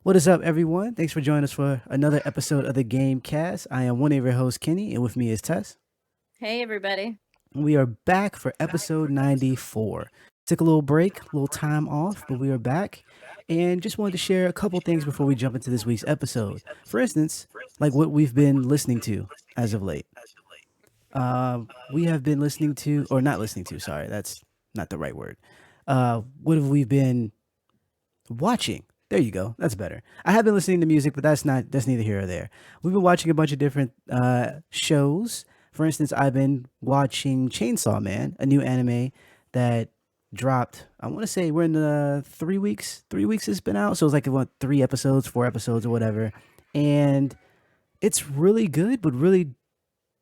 What is up, everyone? Thanks for joining us for another episode of the Game Cast. I am one of your hosts, Kenny, and with me is Tess. Hey, everybody. We are back for episode 94. Took a little break, a little time off, but we are back and just wanted to share a couple things before we jump into this week's episode. For instance, like what we've been listening to as of late. We have been listening to, or not listening to, sorry, that's not the right word. What have we been watching? There you go. That's better. I have been listening to music, but that's neither here or there. We've been watching a bunch of different shows. For instance, I've been watching Chainsaw Man, a new anime that dropped. I want to say we're in the 3 weeks. 3 weeks it's been out, so it's like what 3 episodes, 4 episodes, or whatever. And it's really good, but really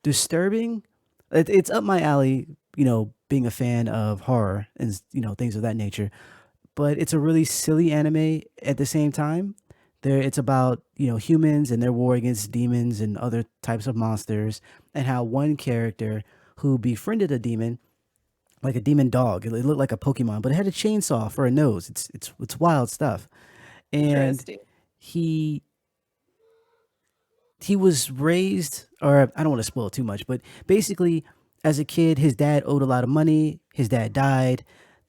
disturbing. It's up my alley. Being a fan of horror and things of that nature, but it's a really silly anime at the same time. It's about humans and their war against demons and other types of monsters, and how one character who befriended a demon, like a demon dog, it looked like a Pokemon, but it had a chainsaw for a nose. It's wild stuff, and Interesting. he he was raised, or I don't want to spoil too much, but basically, as a kid, his dad owed a lot of money. His dad died.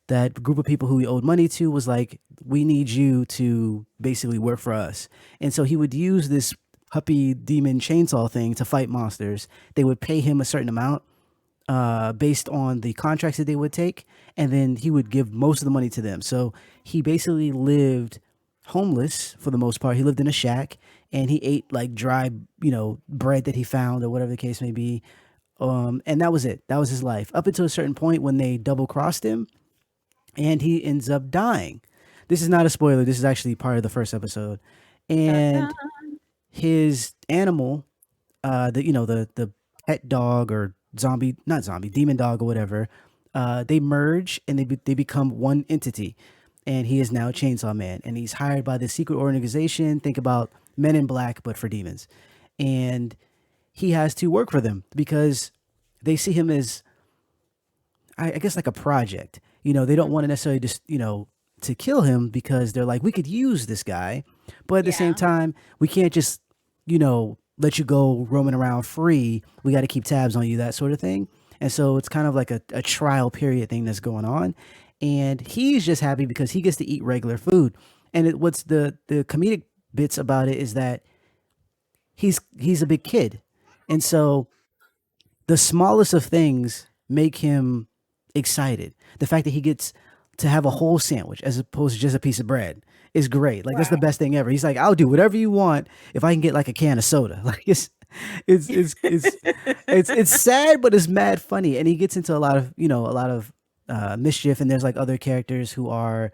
That group of people who he owed money to was like, we need you to basically work for us. And so he would use this puppy demon chainsaw thing to fight monsters. They would pay him a certain amount based on the contracts that they would take, and then he would give most of the money to them. So he basically lived homeless for the most part. He lived in a shack, and he ate like dry, bread that he found or whatever the case may be. And that was it. That was his life up until a certain point when they double crossed him, and he ends up dying. This is not a spoiler. This is actually part of the first episode, Dun, dun. and his animal, the pet dog or zombie, not zombie, demon dog or whatever, they merge and they become one entity. And he is now Chainsaw Man, and he's hired by this secret organization. Think about Men in Black, but for demons. And he has to work for them because they see him as, I guess, like a project. They don't want to necessarily just, to kill him, because they're like, we could use this guy, but at the same Yeah. time, we can't just, let you go roaming around free. We got to keep tabs on you, that sort of thing. And so it's kind of like a trial period thing that's going on. And he's just happy because he gets to eat regular food. And what's the comedic bits about it is that he's a big kid. And so the smallest of things make him excited. The fact that he gets to have a whole sandwich as opposed to just a piece of bread is great. Like, that's the Right. best thing ever. He's like, I'll do whatever you want if I can get like a can of soda. Like, it's it's it's it's sad, but it's mad funny. And he gets into a lot of mischief. And there's like other characters who are,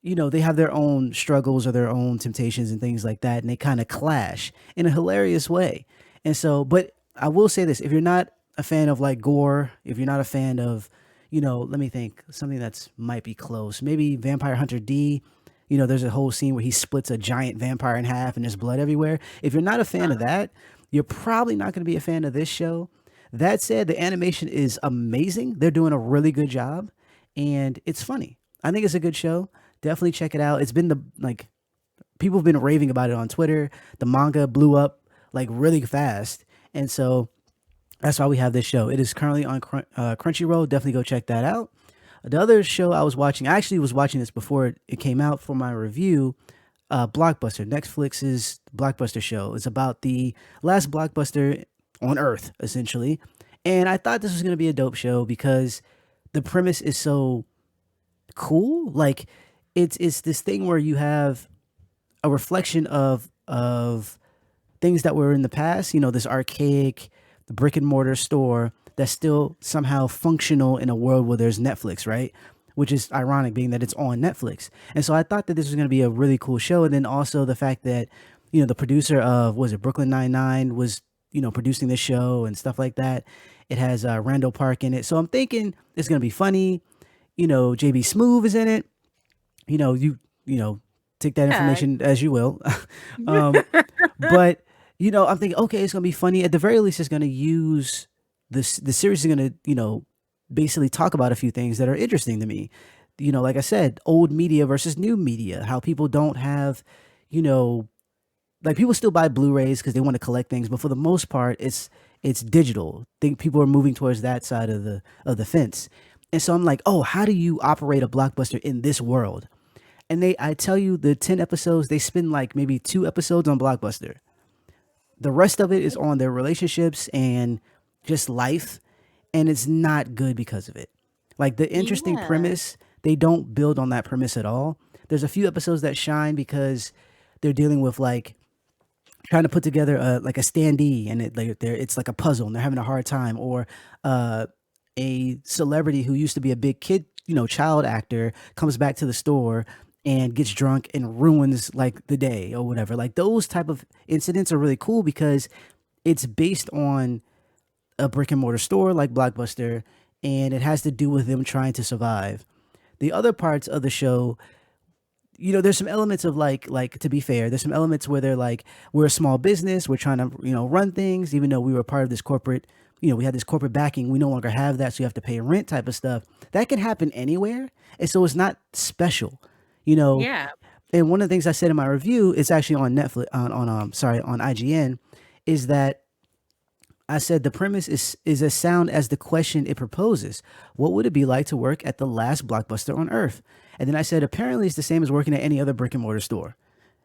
they have their own struggles or their own temptations and things like that, and they kind of clash in a hilarious way. And so, but I will say this: if you're not a fan of like gore, if you're not a fan of, let me think, something that's might be close, maybe Vampire Hunter D. There's a whole scene where he splits a giant vampire in half and there's blood everywhere. If you're not a fan of that, you're probably not going to be a fan of this show. That said, the animation is amazing. They're doing a really good job, and it's funny. I think it's a good show. Definitely check it out. It's been the like people have been raving about it on Twitter. The manga blew up like really fast, and so that's why we have this show. It is currently on Crunchyroll. Definitely go check that out. The other show I was watching, I actually was watching this before it came out for my review. Blockbuster, Netflix's Blockbuster show. It's about the last blockbuster on Earth, essentially. And I thought this was going to be a dope show because the premise is so cool. Like, it's this thing where you have a reflection of things that were in the past. This archaic, the brick and mortar store that's still somehow functional in a world where there's Netflix, right? Which is ironic, being that it's on Netflix. And so I thought that this was going to be a really cool show. And then also the fact that the producer of, was it Brooklyn 99, was producing this show and stuff like that. It has Randall Park in it, so I'm thinking it's going to be funny. JB Smoove is in it. You know take that Yeah. information as you will. um, but I'm thinking, okay, it's gonna be funny. At the very least, it's gonna use this. The series is gonna basically talk about a few things that are interesting to me. Like I said, old media versus new media. How people don't have you know, like people still buy Blu-rays because they want to collect things, but for the most part, it's digital. Think people are moving towards that side of the fence. And so I'm like, oh, how do you operate a blockbuster in this world? And I tell you, the 10 episodes, they spend like maybe 2 episodes on Blockbuster. The rest of it is on their relationships and just life, and it's not good because of it. Like the interesting Yeah. premise, they don't build on that premise at all. There's a few episodes that shine because they're dealing with like trying to put together a like a standee, and it's like a puzzle and they're having a hard time, or uh a celebrity who used to be a big kid, child actor, comes back to the store and gets drunk and ruins like the day or whatever. Like those type of incidents are really cool because it's based on a brick and mortar store like Blockbuster, and it has to do with them trying to survive. The other parts of the show, there's some elements of like to be fair, there's some elements where they're like, we're a small business, we're trying to, run things, even though we were part of this corporate, we had this corporate backing, we no longer have that, so you have to pay rent type of stuff. That can happen anywhere, and so it's not special, you know. Yeah. And one of the things I said in my review, it's actually on Netflix, on IGN, is that I said the premise is as sound as the question it proposes. What would it be like to work at the last blockbuster on earth? And then I said apparently it's the same as working at any other brick and mortar store.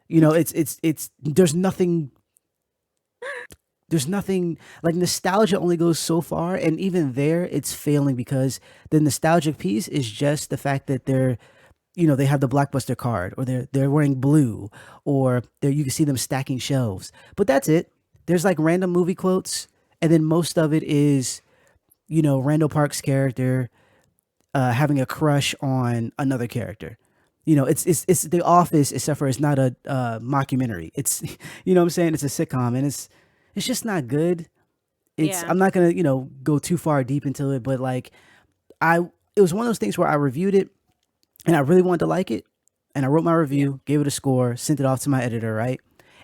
It's there's nothing like nostalgia only goes so far, and even there it's failing because the nostalgic piece is just the fact that they have the blockbuster card, or they're wearing blue, or you can see them stacking shelves. But that's it. There's like random movie quotes, and then most of it is Randall Park's character having a crush on another character. It's The Office, except for it's not a mockumentary. It's what I'm saying. It's a sitcom, and it's just not good. Yeah. I'm not gonna go too far deep into it, but like I it was one of those things where I reviewed it and I really wanted to like it, and I wrote my Yeah. review, gave it a score, sent it off to my editor, right?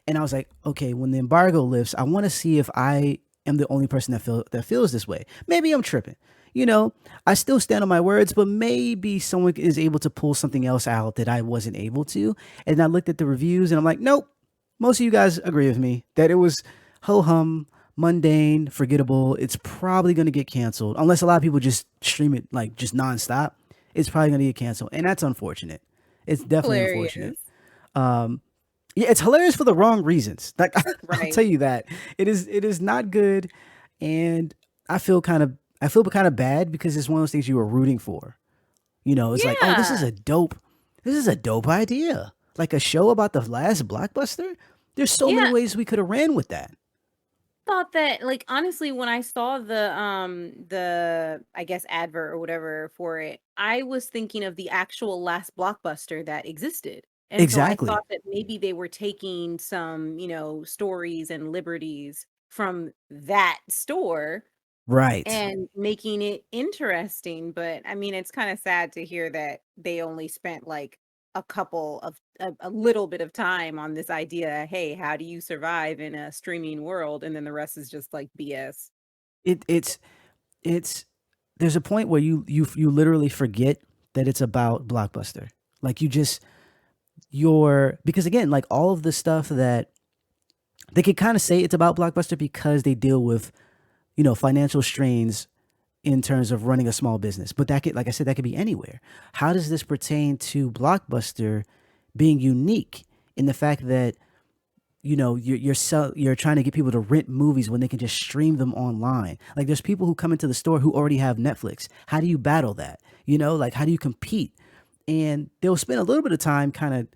And I was like, okay, when the embargo lifts, I want to see if I am the only person that feels this way. Maybe I'm tripping. You know, I still stand on my words, but maybe someone is able to pull something else out that I wasn't able to. And I looked at the reviews and I'm like, nope. Most of you guys agree with me that it was ho hum, mundane, forgettable. It's probably going to get canceled unless a lot of people just stream it like just nonstop. It's probably going to get canceled, and that's unfortunate. It's definitely unfortunate. Hilarious. Yeah, it's hilarious for the wrong reasons. Like I'll Right. tell you that it is not good, and I feel kind of bad because it's one of those things you were rooting for. It's like, oh, Yeah. this is a dope idea. Like a show about the last blockbuster. There's so many Yeah. ways we could have ran with that. Thought that, like, honestly, when I saw the I guess advert or whatever for it, I was thinking of the actual last blockbuster that existed. And so I Exactly. thought that maybe they were taking some, stories and liberties from that store Right. and making it interesting. But I mean, it's kind of sad to hear that they only spent like a little bit of time on this idea. Hey, how do you survive in a streaming world? And then the rest is just like BS. It it's there's a point where you literally forget that it's about blockbuster. Like because again, like all of the stuff that they could kind of say it's about blockbuster because they deal with financial strains in terms of running a small business. But that could, like I said, that could be anywhere. How does this pertain to Blockbuster being unique in the fact that you're trying to get people to rent movies when they can just stream them online? Like there's people who come into the store who already have Netflix. How do you battle that? Like how do you compete? And they'll spend a little bit of time kind of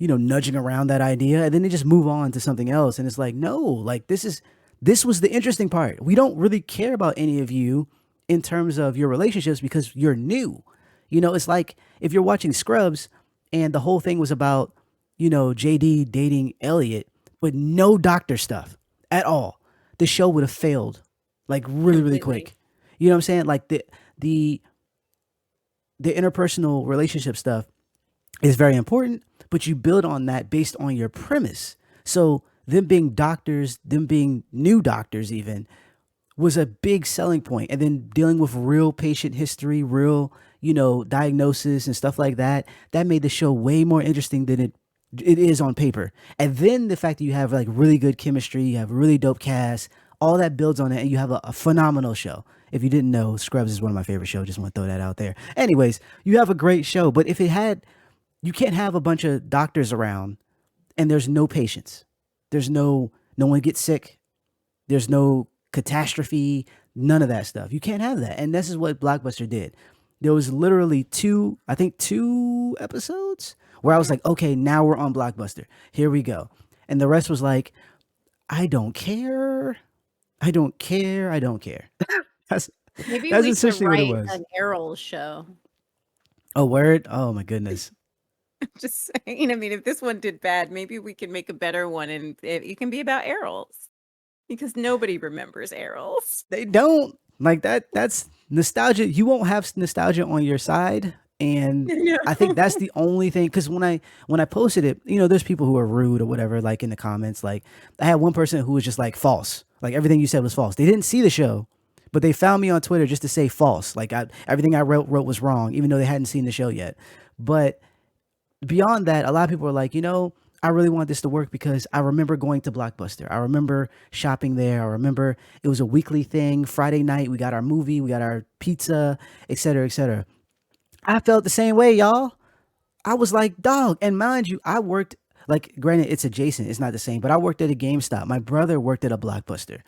nudging around that idea, and then they just move on to something else, and it's like, no, like this was the interesting part. We don't really care about any of you in terms of your relationships because you're new. It's like if you're watching Scrubs and the whole thing was about JD dating Elliot, but no doctor stuff at all, the show would have failed like really really Completely. quick. You know what I'm saying? Like the the interpersonal relationship stuff is very important, but you build on that based on your premise. So them being doctors, them being new doctors even, was a big selling point. And then dealing with real patient history, real, diagnosis and stuff like that, that made the show way more interesting than it It is on paper. And then the fact that you have like really good chemistry, you have a really dope cast, all that builds on it, and you have a phenomenal show. If you didn't know, Scrubs is one of my favorite shows. Just want to throw that out there. Anyways, you have a great show, but if it had, you can't have a bunch of doctors around and there's no patients. There's no one gets sick. There's no catastrophe, none of that stuff. You can't have that. And this is what Blockbuster did. There was literally I think two episodes where I was Mhm. like, okay, now we're on Blockbuster. Here we go. And the rest was like, I don't care. I don't care. I don't care. that's Maybe that's we could essentially what it write was. an Errol show. A word? Oh my goodness. Just saying. I mean, if this one did bad, maybe we can make a better one, and it can be about Errols because nobody remembers Errols. They don't like that. That's nostalgia. You won't have nostalgia on your side, and No. I think that's the only thing. Because when I posted it, there's people who are rude or whatever, like in the comments. Like I had one person who was just like false, like everything you said was false. They didn't see the show, but they found me on Twitter just to say false. Like everything I wrote was wrong, even though they hadn't seen the show yet. But beyond that, a lot of people are like, I really want this to work because I remember going to Blockbuster. I remember shopping there. I remember it was a weekly thing. Friday night, we got our movie, we got our pizza, et cetera, et cetera. I felt the same way, y'all. I was like, dog. And mind you, I worked, like, granted, it's adjacent, it's not the same, but I worked at a GameStop. My brother worked at a Blockbuster.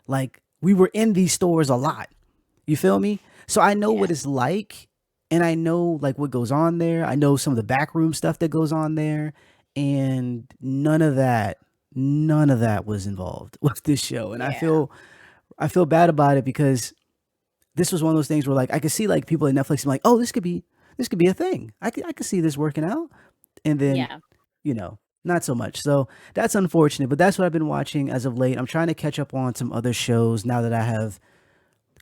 Like, we were in these stores a lot. You feel me? So I know Yeah. what it's like, and I know like what goes on there. I know some of the backroom stuff that goes on there, and none of that was involved with this show. And I Yeah. feel I feel bad about it because this was one of those things where like I could see like people at Netflix and like, oh, this could be a thing. I could see this working out, and then Yeah. not so much. So that's unfortunate, but that's what I've been watching as of late. I'm trying to catch up on some other shows now that I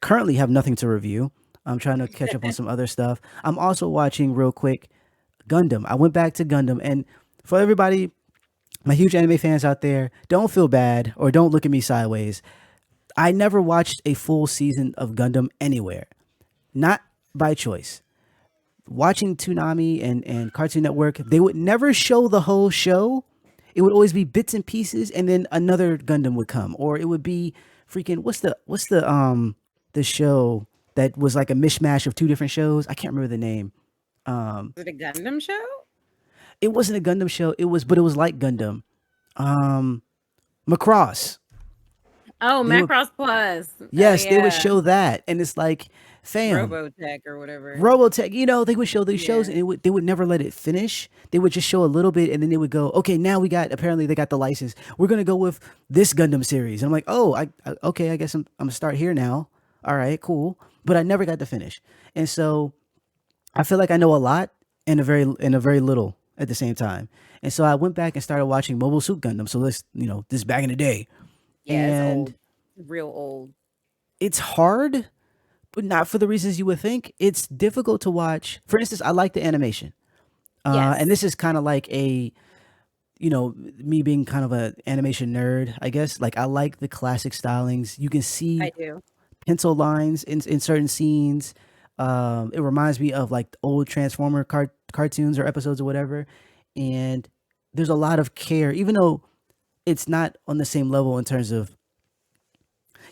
currently have nothing to review. I'm trying to catch up on some other stuff. I'm also watching real quick Gundam. I went back to Gundam, and for everybody, my huge anime fans out there, don't feel bad or don't look at me sideways. I never watched a full season of Gundam anywhere, not by choice. Watching Toonami and Cartoon Network, they would never show the whole show. It would always be bits and pieces, and then another Gundam would come, or it would be freaking what's the show that was like a mishmash of two different shows. I can't remember the name. Is it a Gundam show? It wasn't a Gundam show. But it was like Gundam. Macross. Oh, They would Macross Plus. Oh Yes, they would yeah. show that, and it's like, fam, Robotech or whatever. Robotech, they would show these shows Yeah. and they would never let it finish. They would just show a little bit and then they would go, okay, now apparently they got the license. We're going to go with this Gundam series. And I'm like, oh, okay, I guess I'm going to start here now. All right, cool. But I never got to finish. And so I feel like I know a lot and a very little at the same time. And so I went back and started watching Mobile Suit Gundam. So this is back in the day. Yeah, it's And old. Real old. it's hard, but not for the reasons you would think. It's difficult to watch. For instance, I like the animation. And Yes, this is kind of like me being kind of a animation nerd, I guess. Like I like the classic stylings. You can I see do. pencil lines in certain scenes. It reminds me of like old Transformer cartoons or episodes or whatever. And there's a lot of care, even though it's not on the same level in terms of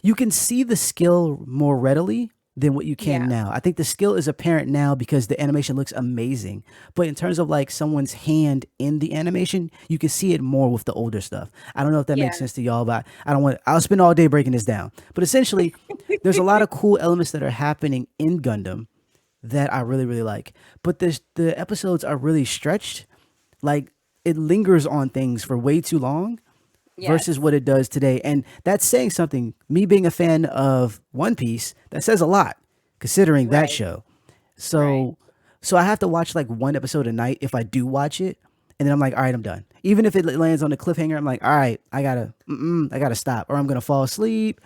you can see the skill more readily than what you can Yeah. now. I think the skill is apparent now because the animation looks amazing. But in terms of like someone's hand in the animation, you can see it more with the older stuff. I don't know if that makes Yeah. sense to y'all, but I'll spend all day breaking this down. But essentially, there's a lot of cool elements that are happening in Gundam that I really, really like. But the episodes are really stretched. Like it lingers on things for way too long versus Yes. what it does today. And that's saying something. Me being a fan of One Piece, that says a lot considering that Right. show. Right. So I have to watch like one episode a night if I do watch it. And then I'm like, all right, I'm done. Even if it lands on a cliffhanger, I'm like, all right, I gotta stop, or I'm gonna fall asleep,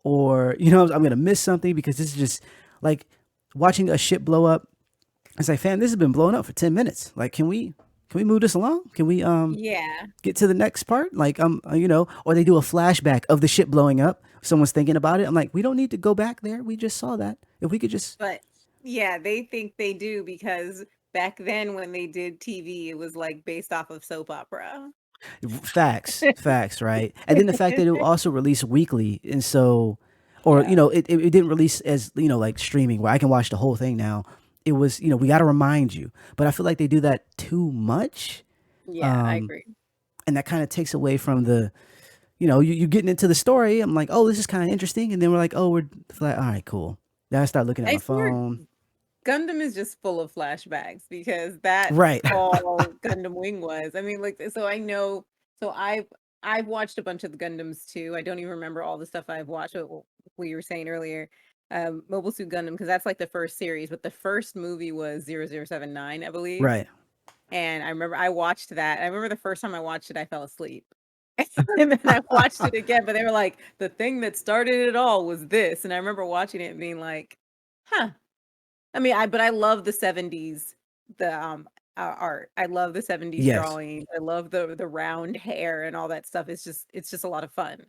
or I'm gonna miss something because this is just like watching a ship blow up. It's like, fam, this has been blowing up for 10 minutes. Like, can we move this along? Can we Yeah. get to the next part, like or they do a flashback of the ship blowing up, someone's thinking about it. I'm like, we don't need to go back there, we just saw that. If we could just But yeah, they think they do because back then when they did TV, it was like based off of soap opera. Facts, facts, right? And then the fact that it also released weekly, and so, or Yeah. it didn't release as like streaming where I can watch the whole thing now. It was we got to remind you, but I feel like they do that too much, Yeah, I um, agree. and that kind of takes away from the you getting into the story. I'm like, oh, this is kind of interesting, and then we're like, oh, we're like, all right, cool. Then I start looking at I my swear phone. Gundam is just full of flashbacks because that's Right, all Gundam Wing was. I mean, like, so I know, so I've watched a bunch of the Gundams too. I don't even remember all the stuff I've watched. What you were saying earlier, Mobile Suit Gundam, because that's like the first series, but the first movie was 0079, I believe. right. And I remember I watched that. I remember the first time I watched it, I fell asleep. And then I watched it again, but they were like, the thing that started it all was this. And I remember watching it and being like, huh. I mean, but I love the 70s, the, art. I love the 70s Yes, drawings. I love the round hair and all that stuff. It's just a lot of fun.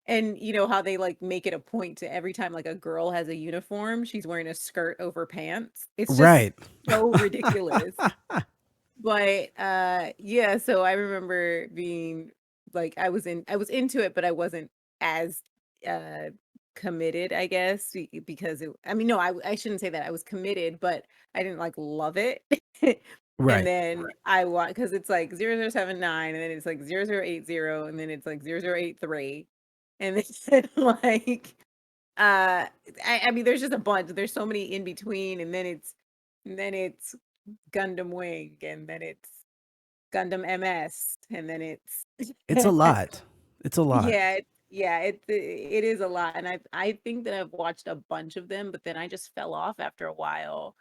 And you know how they, like, make it a point to every time, like, a girl has a uniform, she's wearing a skirt over pants. It's just right. so ridiculous. But, yeah, so I remember being like, I was into it, but I wasn't as, uh, committed, I guess, because I mean, no, I shouldn't say that. I was committed, but I didn't, like, love it. And Right. then I want because it's like 0079, and then it's like 0080, and then it's like 0083, and then, like, I mean, there's just a bunch. There's so many in between, and then it's Gundam Wing, and then it's Gundam MS, and then it's It's a lot. It's a lot. yeah, it is a lot, and I think that I've watched a bunch of them, but then I just fell off after a while,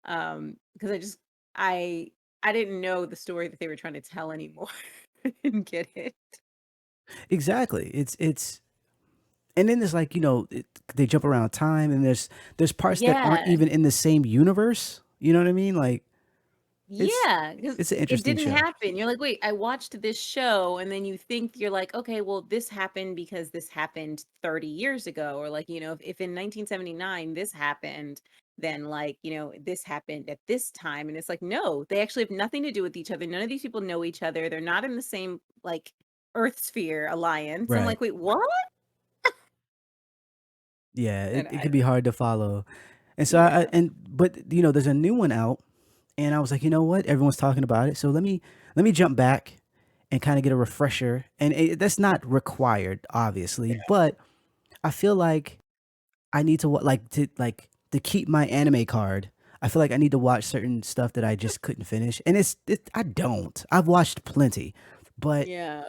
because I I didn't know the story that they were trying to tell anymore. I didn't get it. Exactly. It's and then there's like they jump around time, and there's parts that aren't Yeah. even in the same universe. You know what I mean? Like it's Yeah, because it's an it interesting didn't show. happen. You're like, "Wait, I watched this show," and then you think you're like, "Okay, well, this happened because this happened 30 years ago," or like, if in 1979 this happened, then like, this happened at this time, and it's like, no, they actually have nothing to do with each other. None of these people know each other. They're not in the same like Earth Sphere alliance. I'm Right. like, "Wait, what?" Yeah, And it I could be hard to follow. And so yeah. but there's a new one out, and I was like, you know what? Everyone's talking about it. So let me jump back and kind of get a refresher. And that's not required, obviously, but I feel like I need to to keep my anime card. I feel like I need to watch certain stuff that I just couldn't finish, and I don't. I've watched plenty, but Yeah.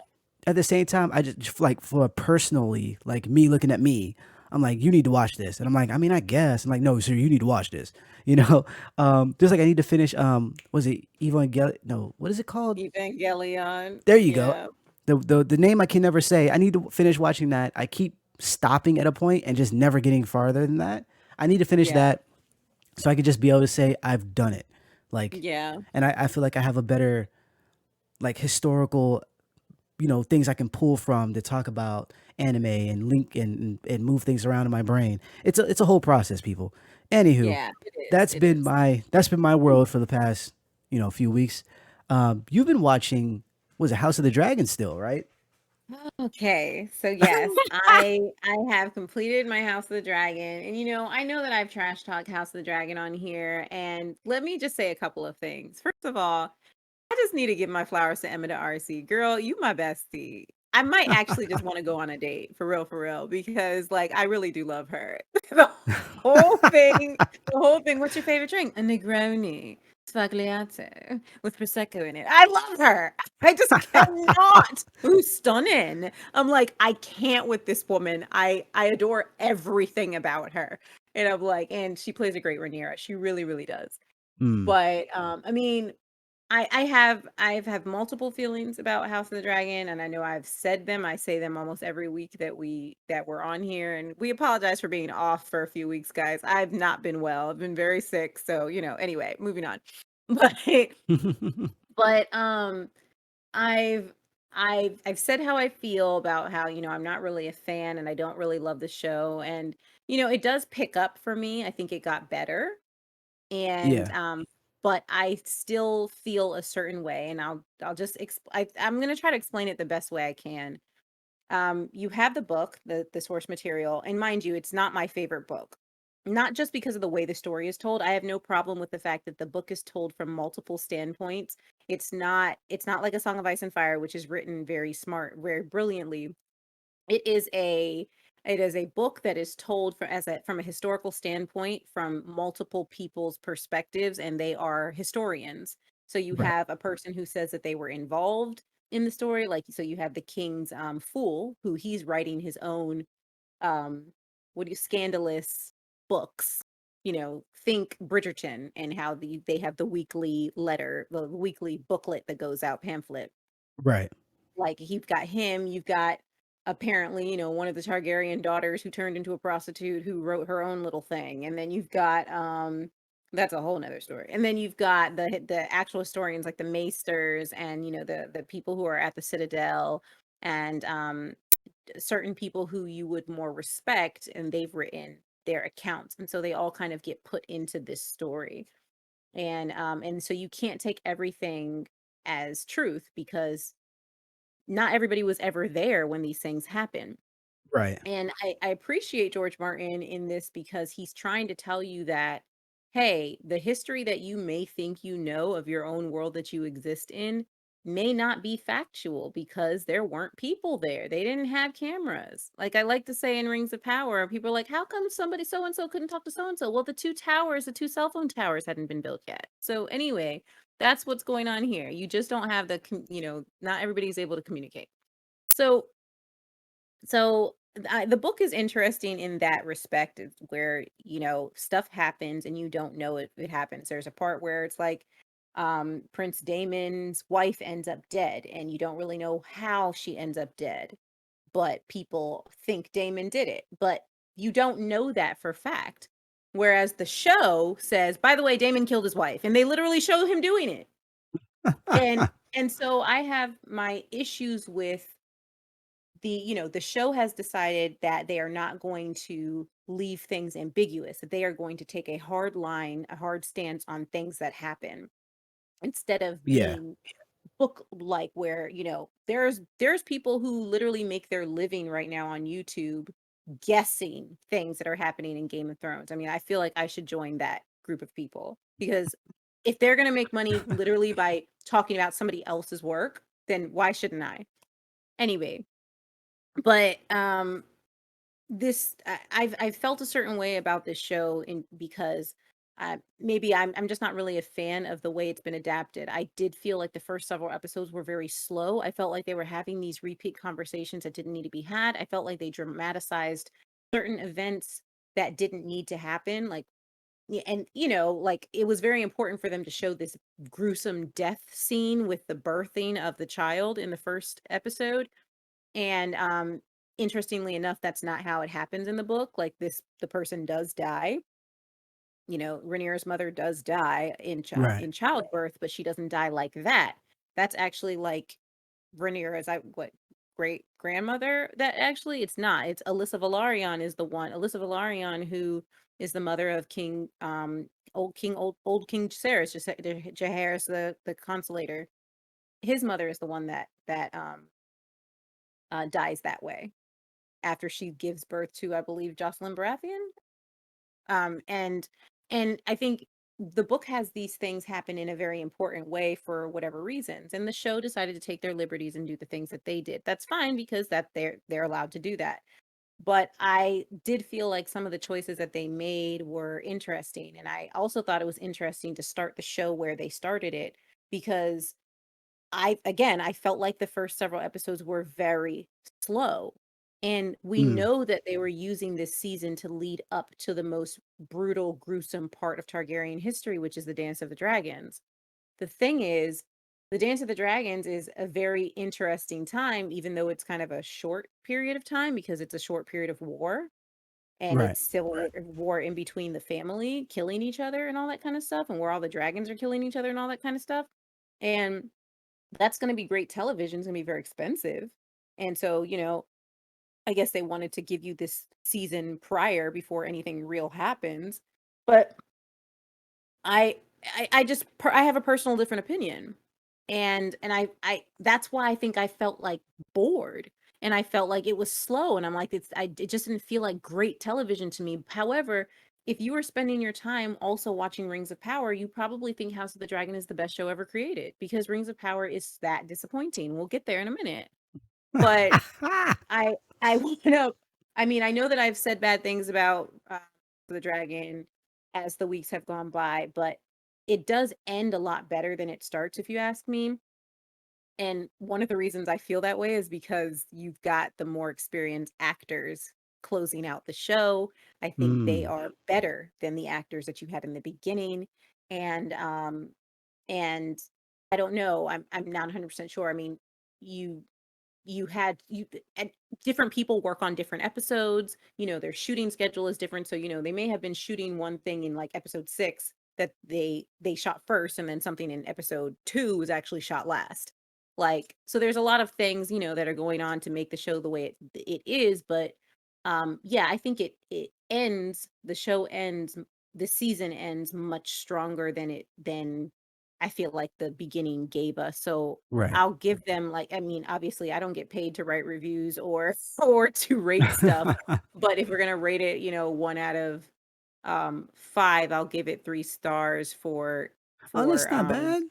at the same time, I just like for personally, like me looking at me, I'm like, you need to watch this, and I'm like, I mean, I guess. I'm like, no, sir, you need to watch this. You know, just like I need to finish. Was it Evangel? No, what is it called? Evangelion. There you go. Yeah. The name I can never say. I need to finish watching that. I keep stopping at a point and just never getting farther than that. I need to finish Yeah. that so I could just be able to say I've done it. Like, Yeah. and I feel like I have a better like historical things I can pull from to talk about anime and link and move things around in my brain. It's a whole process, people. Anywho, Yeah, it is. It is. that's been my world for the past few weeks. You've been watching was it House of the Dragon still, right? Okay, so yes, I have completed my House of the Dragon, and I know that I've trash talked House of the Dragon on here, and let me just say a couple of things. First of all, I just need to give my flowers to Emma to RC. Girl, you my bestie. I might actually just want to go on a date for real, because like I really do love her. The whole thing, the whole thing. What's your favorite drink? A Negroni. Sfagliato with prosecco in it. I love her. I just cannot. Who's stunning? I'm like, I can't with this woman. I adore everything about her. And I'm like, and she plays a great Rhaenyra. She really, really does. Mm, But I mean, I've had multiple feelings about House of the Dragon, and I know I've said them. I say them almost every week that we're on here, and we apologize for being off for a few weeks, guys. I've not been well. I've been very sick, so anyway, moving on. But but I've I've said how I feel about how, I'm not really a fan and I don't really love the show, and it does pick up for me. I think it got better, and yeah. but I still feel a certain way, and I'll just I'm gonna try to explain it the best way I can. You have the book, the source material, and mind you, it's not my favorite book. Not just because of the way the story is told. I have no problem with the fact that the book is told from multiple standpoints. It's not like A Song of Ice and Fire, which is written very smart, very brilliantly. It is a it is a book that is told from a historical standpoint from multiple people's perspectives, and they are historians. So you Right. have a person who says that they were involved in the story, like so you have the king's fool who he's writing his own um what do you scandalous books. Think Bridgerton and how they have the weekly letter, the weekly booklet that goes out, pamphlet. Right. Like, you've got him, you've got apparently, one of the Targaryen daughters who turned into a prostitute who wrote her own little thing, and then you've got, that's a whole 'nother story, and then you've got the actual historians like the maesters and, the people who are at the Citadel and, certain people who you would more respect, and they've written their accounts, and so they all kind of get put into this story, and so you can't take everything as truth because not everybody was ever there when these things happen. Right. And I appreciate George Martin in this because he's trying to tell you that, hey, the history that you may think you know of your own world that you exist in may not be factual because there weren't people there. They didn't have cameras. Like I like to say in Rings of Power, people are like, how come somebody so and so couldn't talk to so and so? Well, the two cell phone towers hadn't been built yet. So anyway, that's what's going on here. You just don't have not everybody's able to communicate. So the book is interesting in that respect of where, stuff happens and you don't know it happens. There's a part where it's like Prince Damon's wife ends up dead and you don't really know how she ends up dead, but people think Damon did it. But you don't know that for fact. Whereas the show says, by the way, Damon killed his wife, and they literally show him doing it. And so I have my issues with the show has decided that they are not going to leave things ambiguous, that they are going to take a hard line, a hard stance on things that happen instead of Yeah. being book like where, there's people who literally make their living right now on YouTube guessing things that are happening in Game of Thrones. I mean, I feel like I should join that group of people because if they're going to make money literally by talking about somebody else's work, then why shouldn't I? Anyway, but I've felt a certain way about this show in because maybe I'm just not really a fan of the way it's been adapted. I did feel like the first several episodes were very slow. I felt like they were having these repeat conversations that didn't need to be had. I felt like they dramatized certain events that didn't need to happen. Like yeah, and like it was very important for them to show this gruesome death scene with the birthing of the child in the first episode and, interestingly enough, that's not how it happens in the book. Like the person does die. Rhaenyra's mother does die Right. in childbirth, but she doesn't die like that. That's actually like Rhaenyra's great grandmother. That actually it's not. It's Alyssa Velaryon is the one. Alyssa Velaryon who is the mother of old King Jaehaerys, Jaehaerys the consolator. His mother is the one that dies that way after she gives birth to, I believe, Jocelyn Baratheon. And I think the book has these things happen in a very important way for whatever reasons, and the show decided to take their liberties and do the things that they did. That's fine because that they're allowed to do that. But I did feel like some of the choices that they made were interesting, and I also thought it was interesting to start the show where they started it because I felt like the first several episodes were very slow. And we Mm. know that they were using this season to lead up to the most brutal, gruesome part of Targaryen history, which is the Dance of the Dragons. The thing is, the Dance of the Dragons is a very interesting time, even though it's kind of a short period of time because it's a short period of war and Right. it's civil war in between the family killing each other and all that kind of stuff, and where all the dragons are killing each other and all that kind of stuff. And that's gonna be great television, it's gonna be very expensive, and so, I guess they wanted to give you this season prior before anything real happens, but I I have a personal different opinion. And I that's why I think I felt like bored, and I felt like it was slow, and I'm like it just didn't feel like great television to me. However, if you were spending your time also watching Rings of Power, you probably think House of the Dragon is the best show ever created, because Rings of Power is that disappointing. We'll get there in a minute. But I wound up, I mean, I know that I've said bad things about the dragon as the weeks have gone by, but it does end a lot better than it starts, if you ask me. And one of the reasons I feel that way is because you've got the more experienced actors closing out the show. I think they Mm, are better than the actors that you had in the beginning. And um and I don't know, I'm not 100% sure. I mean, you you had you and different people work on different episodes. Their shooting schedule is different, so they may have been shooting one thing in like episode 6 that they shot first, and then something in episode 2 was actually shot last. Like, so there's a lot of things that are going on to make the show the way it is. But yeah, I think the show ends, the season ends much stronger than I feel like the beginning gave us. So right. I'll give them, like, I mean, obviously I don't get paid to write reviews or or to rate stuff, but if we're gonna rate it, 1 out of 5, I'll give it 3 stars Oh, that's for not bad.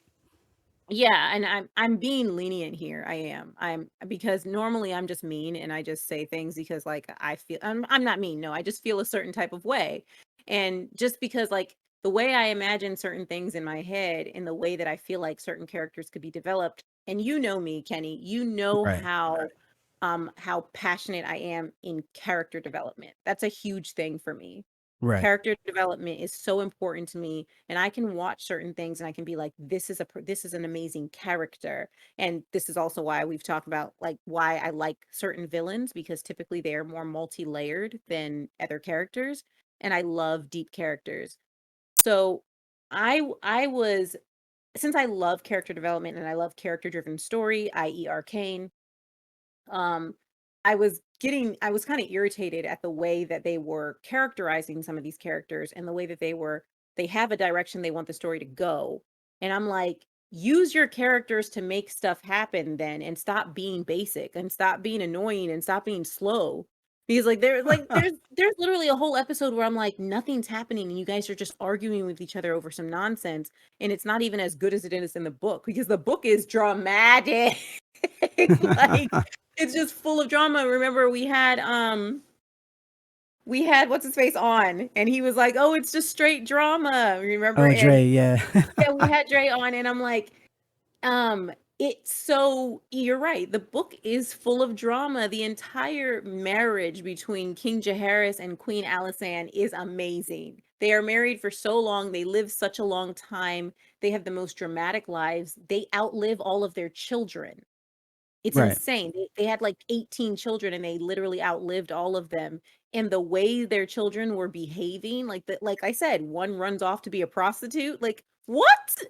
yeah. And I'm being lenient here. I am. I'm Because normally I'm just mean and I just say things because, like, I'm not mean. No, I just feel a certain type of way. And just because, like, the way I imagine certain things in my head and the way that I feel like certain characters could be developed. And you know me, Kenny, you know Right, how passionate I am in character development. That's a huge thing for me. right, Character development is so important to me, and I can watch certain things and I can be like, this is an amazing character. And this is also why we've talked about, like, why I like certain villains, because typically they are more multi-layered than other characters, and I love deep characters. So I was since I love character development and I love character driven story, i.e. Arcane, um I was kind of irritated at the way that they were characterizing some of these characters, and the way that they have a direction they want the story to go. And I'm like, use your characters to make stuff happen then, and stop being basic and stop being annoying and stop being slow. Because, like, there's literally a whole episode where I'm like, nothing's happening and you guys are just arguing with each other over some nonsense, and it's not even as good as it is in the book, because the book is dramatic. Like, it's just full of drama. Remember, we had what's his face on, and he was like, "Oh, it's just straight drama." Remember? oh, And Dre, yeah. yeah, we had Dre on, and I'm like, it's so you're right. The book is full of drama. The entire marriage between King Jaehaerys and Queen Alysanne is amazing. They are married for so long. They live such a long time. They have the most dramatic lives. They outlive all of their children. It's Right. insane. They had like 18 children and they literally outlived all of them. And the way their children were behaving, like I said, one runs off to be a prostitute. Like, what?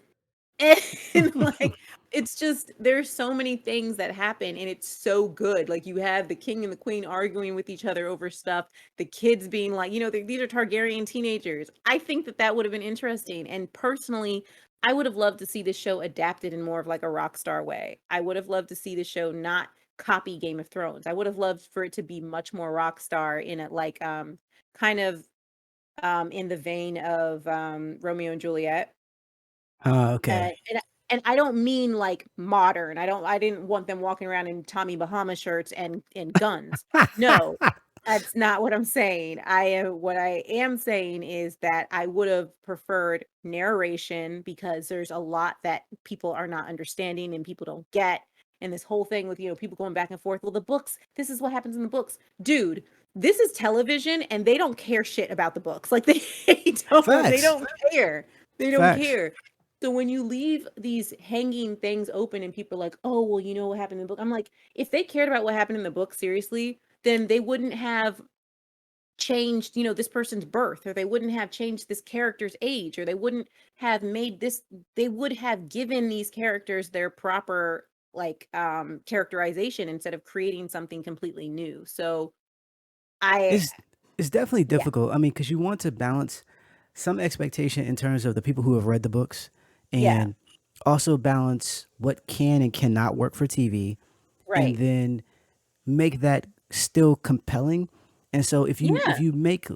And like, it's just, there's so many things that happen and it's so good. Like, you have the king and the queen arguing with each other over stuff, the kids being like, these are Targaryen teenagers. I think that that would have been interesting. And personally, I would have loved to see this show adapted in more of like a rock star way. I would have loved to see the show not copy Game of Thrones. I would have loved for it to be much more rock star in it, like kind of in the vein of Romeo and Juliet. Oh, okay. And I don't mean like modern. I didn't want them walking around in Tommy Bahama shirts and guns. No, that's not what I'm saying. What I am saying is that I would have preferred narration, because there's a lot that people are not understanding and people don't get. And this whole thing with, people going back and forth. Well, the books, this is what happens in the books. Dude, this is television and they don't care shit about the books. Like, they Facts. don't care. They don't Facts. care. So when you leave these hanging things open and people are like, "Oh, well, you know what happened in the book." I'm like, if they cared about what happened in the book seriously, then they wouldn't have changed, this person's birth, or they wouldn't have changed this character's age, or they wouldn't have made this, they would have given these characters their proper, like, characterization, instead of creating something completely new. So I It's it's definitely yeah. difficult. I mean, because you want to balance. some expectation in terms of the people who have read the books, Yeah. and also balance what can and cannot work for TV, and Right. then make that still compelling. And so if Yeah. you make,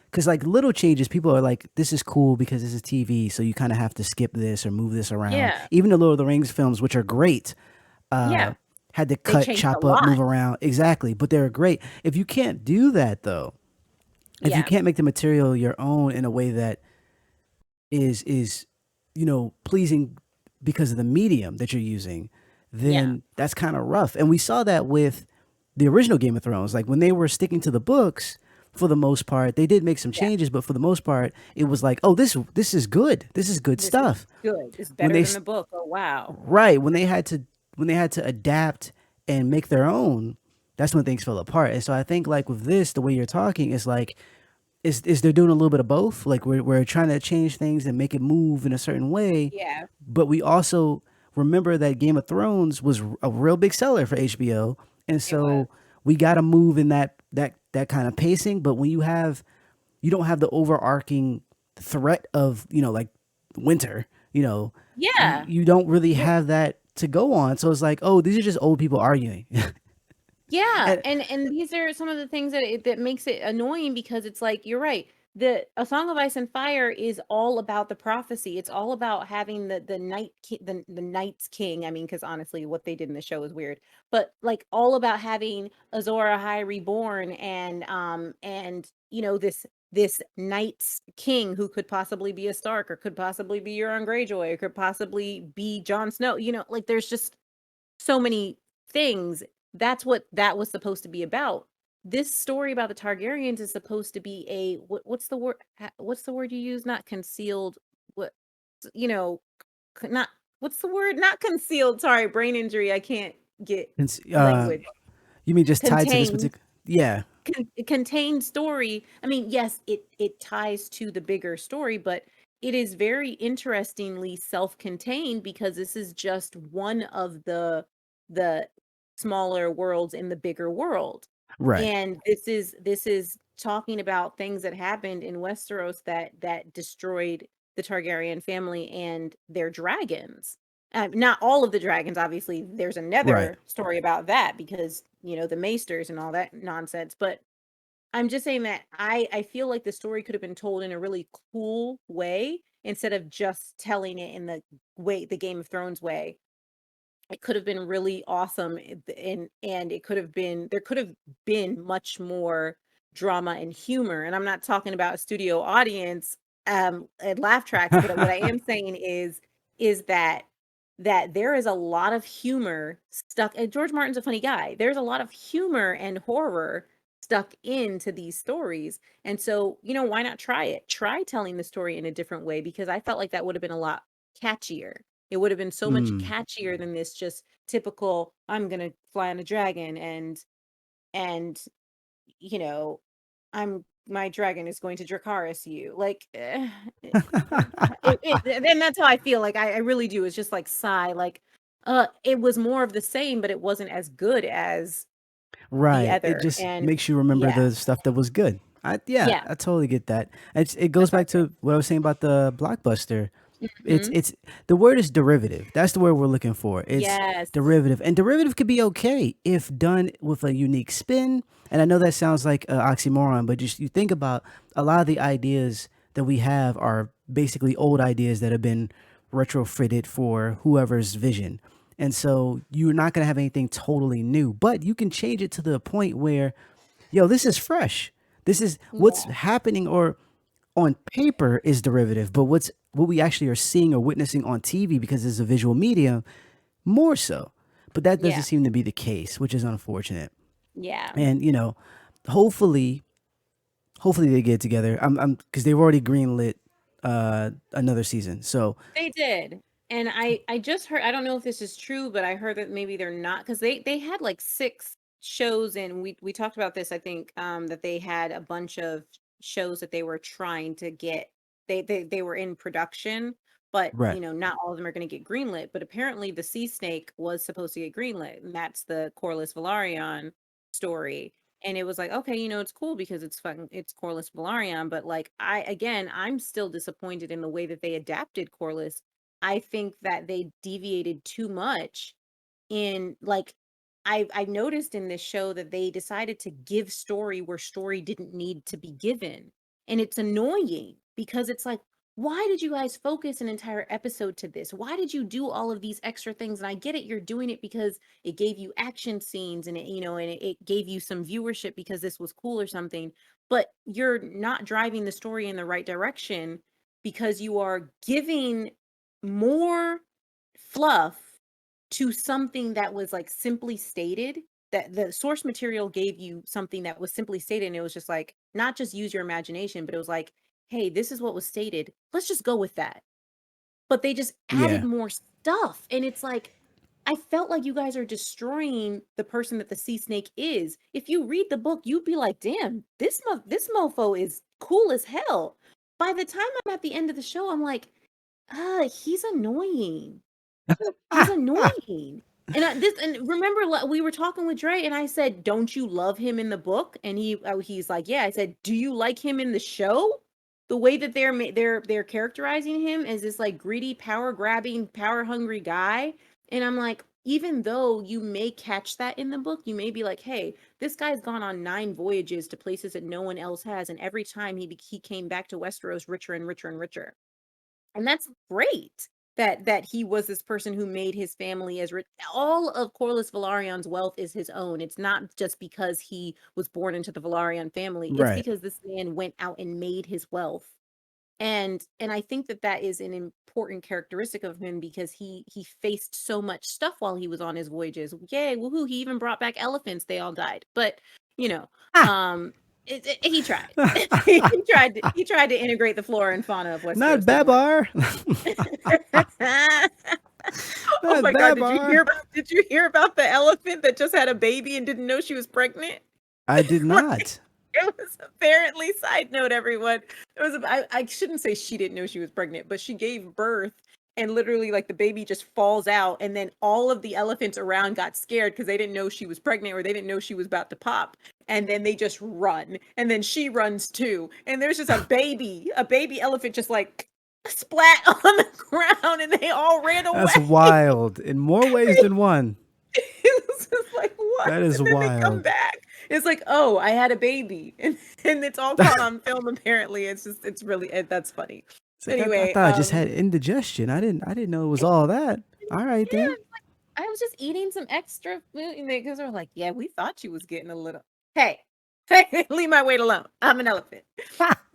because like little changes, people are like, this is cool because this is TV, so you kind of have to skip this or move this around. Yeah. Even the Lord of the Rings films, which are great, uh, Yeah. had to They cut, changed a chop up, lot. move around. Exactly, but they're great. If you can't do that though, if you Yeah. can't make the material your own in a way that is pleasing because of the medium that you're using, Yeah. then that's kind of rough. And we saw that with the original Game of Thrones. Like when they were sticking to the books for the most part, they did make some Yeah. changes, but for the most part, it was like, oh, this is good. This is good This is stuff. good. It's When better than the book. Oh, wow. right, when they had to adapt and make their own, that's when things fell apart. And so I think like with this, the way you're talking is like is they're doing a little bit of both. Like we're trying to change things and make it move in a certain way, Yeah. but we also remember that Game of Thrones was a real big seller for HBO, and It was. so we got to move in that kind of pacing. But when you don't have the overarching threat of like winter, Yeah. you don't really You're have that to go on. So it's like, oh, these are just old people arguing. Yeah, And and these are some of the things that makes it annoying because it's like you're right. A Song of Ice and Fire is all about the prophecy. It's all about having the Night's King. I mean, because honestly, what they did in the show is weird. But like all about having Azor Ahai reborn and this Night's King who could possibly be a Stark or could possibly be Euron Greyjoy or could possibly be Jon Snow. Like there's just so many things. That's what that was supposed to be about. This story about the Targaryens is supposed to be what's the word? What's the word you use? Not concealed. What you know? Not what's the word? Not concealed. Sorry, brain injury. I can't get it's, language. you mean just tied to this Contained particular? Yeah, contained story. I mean, yes, it ties to the bigger story, but it is very interestingly self-contained because this is just one of the smaller worlds in the bigger world. right. And this is talking about things that happened in Westeros that destroyed the Targaryen family and their dragons. Not all of the dragons, obviously. There's Right. another story about that because the Maesters and all that nonsense. But I'm just saying that I feel like the story could have been told in a really cool way instead of just telling it in the Game of Thrones way. It could have been really awesome, and it could have been there could have been much more drama and humor. And I'm not talking about a studio audience and laugh tracks, but what I am saying is that there is a lot of humor stuck, and George Martin's a funny guy. There's a lot of humor and horror stuck into these stories. And so, why not try it? Try telling the story in a different way because I felt like that would have been a lot catchier. It would have been so much Mm. catchier than this just typical I'm gonna fly on a dragon and you know I'm my dragon is going to Dracarys you. Like and that's how I feel. Like I really do. It's just like sigh. Like it was more of the same, but it wasn't as good as the Right. It other. just And makes you remember yeah, the stuff that was good. Yeah, yeah, I totally get that. It goes that's how I back feel. to what I was saying about the blockbuster. It's Hmm. it's the word is derivative. That's the word we're looking for. It's Yes. derivative. And derivative could be okay if done with a unique spin. And I know that sounds like an oxymoron, but just you think about a lot of the ideas that we have are basically old ideas that have been retrofitted for whoever's vision. And so you're not going to have anything totally new, but you can change it to the point where, yo, this is fresh. This is what's Yeah. happening or on paper is derivative, but what we actually are seeing or witnessing on TV because it's a visual medium more so. But that doesn't Yeah. seem to be the case, which is unfortunate. Yeah. And hopefully, hopefully they get together. I'm because they've already greenlit another season. So They did. And I just heard, I don't know if this is true, but I heard that maybe they're not, because they had like 6 shows, and we talked about this, I think, that they had a bunch of shows that they were trying to get. They were in production, but right. not all of them are going to get greenlit. But apparently the Sea Snake was supposed to get greenlit, and that's the Corlys Velaryon story. And it was like, okay, it's cool because it's Corliss Velaryon, but like I'm still disappointed in the way that they adapted Corliss. I think that they deviated too much in like I noticed in this show that they decided to give story where story didn't need to be given. And it's annoying because it's like, why did you guys focus an entire episode to this? Why did you do all of these extra things? And I get it, you're doing it because it gave you action scenes and it gave you some viewership because this was cool or something. But you're not driving the story in the right direction because you are giving more fluff to something that was like simply stated, that the source material gave you something that was simply stated, and it was just like, not just use your imagination, but it was like, hey, this is what was stated, let's just go with that. But they just added Yeah. more stuff, and it's like, I felt like you guys are destroying the person that the sea snake is. If you read the book, you'd be like, damn, this mofo is cool as hell. By the time I'm at the end of the show, I'm like, he's annoying. He's annoying. And remember, we were talking with Dre, and I said, "Don't you love him in the book?" And he's like, "Yeah." I said, "Do you like him in the show?" The way that they're characterizing him as this like greedy, power grabbing, power hungry guy, and I'm like, even though you may catch that in the book, you may be like, "Hey, this guy's gone on 9 voyages to places that no one else has, and every time he came back to Westeros richer and richer and richer." And that's great that he was this person who made his family as rich. All of Corlys Velaryon's wealth is his own. It's not just because he was born into the Velaryon family. It's Right. because this man went out and made his wealth. And I think that that is an important characteristic of him because he faced so much stuff while he was on his voyages. Yay, woohoo! He even brought back elephants. They all died, but you know, Ah! um, he tried. He tried to integrate the flora and fauna of Not Westeros. Didn't work. Babar. Oh Not my God, Babar. did you hear about the elephant that just had a baby and didn't know she was pregnant? I did Like, not. it was apparently, side note, everyone. It was I shouldn't say she didn't know she was pregnant, but she gave birth and literally like the baby just falls out, and then all of the elephants around got scared because they didn't know she was pregnant or they didn't know she was about to pop. And then they just run. And then she runs too. And there's just a baby elephant just like splat on the ground, and they all ran That's away. wild in more ways than one. It was just like, what? That is And then they come wild. back. It's like, oh, I had a baby. And it's all caught on film apparently. It's really that's funny. It's like I Anyway, thought I just had indigestion. I didn't know it was all that. All right yeah, then. I was just eating some extra food because they're like, yeah, we thought you was getting a little. Hey, hey, leave my weight alone. I'm an elephant.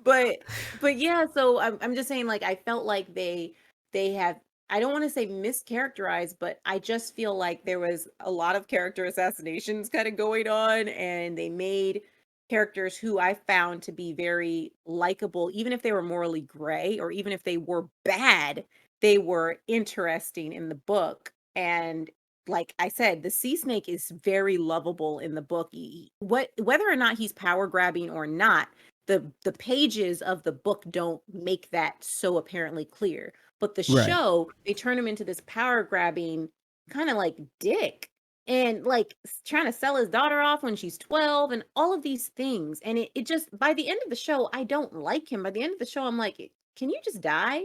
But but yeah, so I'm just saying, like, I felt like they have, I don't want to say mischaracterized, but I just feel like there was a lot of character assassinations kind of going on, and they made characters who I found to be very likable, even if they were morally gray or even if they were bad, they were interesting in the book. And like I said, the sea snake is very lovable in the book. Whether or not he's power grabbing or not, the pages of the book don't make that so apparently clear. But the Right. show, they turn him into this power grabbing kind of like dick, and like trying to sell his daughter off when she's 12 and all of these things. And it just, by the end of the show, I don't like him. By the end of the show, I'm like, can you just die?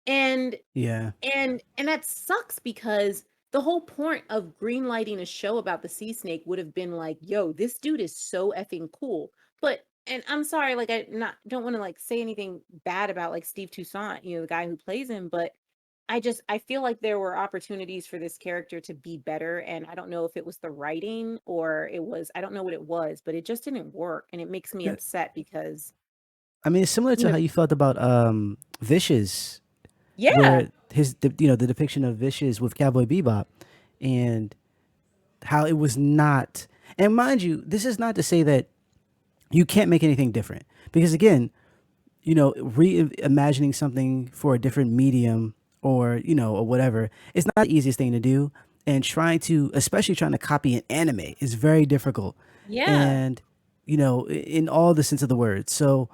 And Yeah. and that sucks because the whole point of greenlighting a show about the sea snake would have been like, yo, this dude is so effing cool. But and I'm sorry, like I not don't want to like say anything bad about like Steve Toussaint, the guy who plays him, but I feel like there were opportunities for this character to be better, and I don't know if it was the writing or it was, I don't know what it was, but it just didn't work, and it makes me Yeah. upset because I mean, it's similar you to know how you felt about Vicious, yeah, where the depiction of Vicious with Cowboy Bebop, and how it was not. And mind you, this is not to say that you can't make anything different, because again, reimagining something for a different medium, or whatever, it's not the easiest thing to do. And especially trying to copy an anime is very difficult. yeah, And, in all the sense of the word. So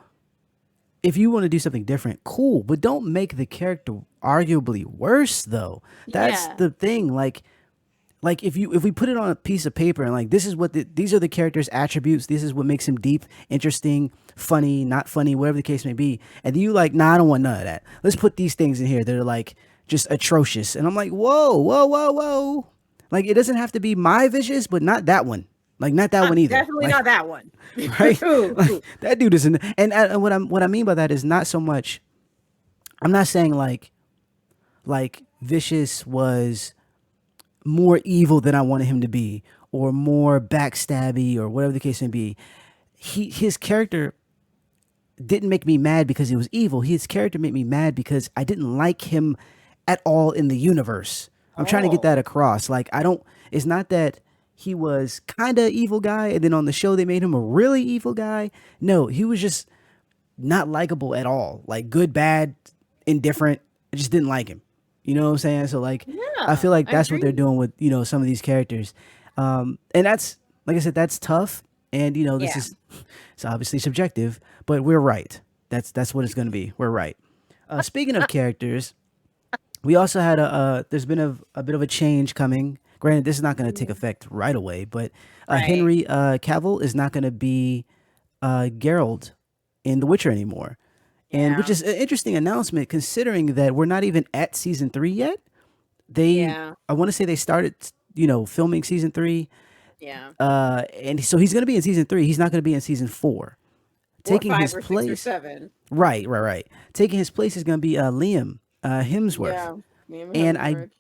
if you want to do something different, cool, but don't make the character arguably worse, though. That's yeah, the thing. Like, like if we put it on a piece of paper and like this is what these are the character's attributes, this is what makes him deep, interesting, funny, not funny, whatever the case may be, and you like, nah, I don't want none of that. Let's put these things in here that are like just atrocious, and I'm like, whoa, whoa, whoa, whoa. Like it doesn't have to be my vicious, but not that one. Like not that one either. Definitely Like not that one. right, like that dude isn't. And what I mean by that is not so much. I'm not saying like vicious was more evil than I wanted him to be, or more backstabby, or whatever the case may be. His character didn't make me mad because he was evil. His character made me mad because I didn't like him at all in the universe. I'm trying to get that Oh, across. Like I don't. It's not that he was kind of evil guy, and then on the show they made him a really evil guy. No, he was just not likable at all. Like good, bad, indifferent. I just didn't like him. You know what I'm saying? So like, I yeah, feel like I that's what they're agree. doing with some of these characters, and that's like I said, that's tough. And this Yeah. is it's obviously subjective, but we're right. That's what it's going to be. We're right. Speaking of characters, we also had there's been a bit of a change coming. Granted, this is not going to take Mhm. effect right away, but Right. Henry Cavill is not going to be Geralt in The Witcher anymore, and which Yeah. is an interesting announcement considering that we're not even at season 3 yet. They Yeah. I want to say they started filming season 3, Yeah. and so he's going to be in season 3. He's not going to be in season 4. Or Taking 5 his or 6 or place, 7. right. Taking his place is going to be Liam Hemsworth, Yeah. Liam and Hemsworth.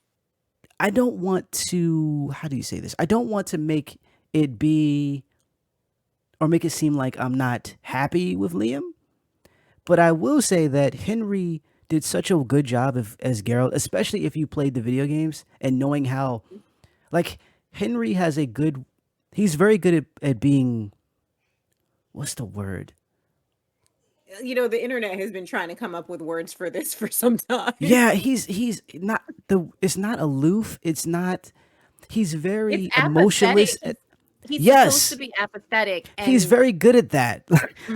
I don't want to, how do you say this? I don't want to make it be or make it seem like I'm not happy with Liam, but I will say that Henry did such a good job as Geralt, especially if you played the video games and knowing how, like, Henry has a good, he's very good at being, what's the word? The internet has been trying to come up with words for this for some time. Yeah, he's not it's not aloof, it's not, he's It's very apathetic. emotionless. He's supposed to Yes, be apathetic he's and very good at that.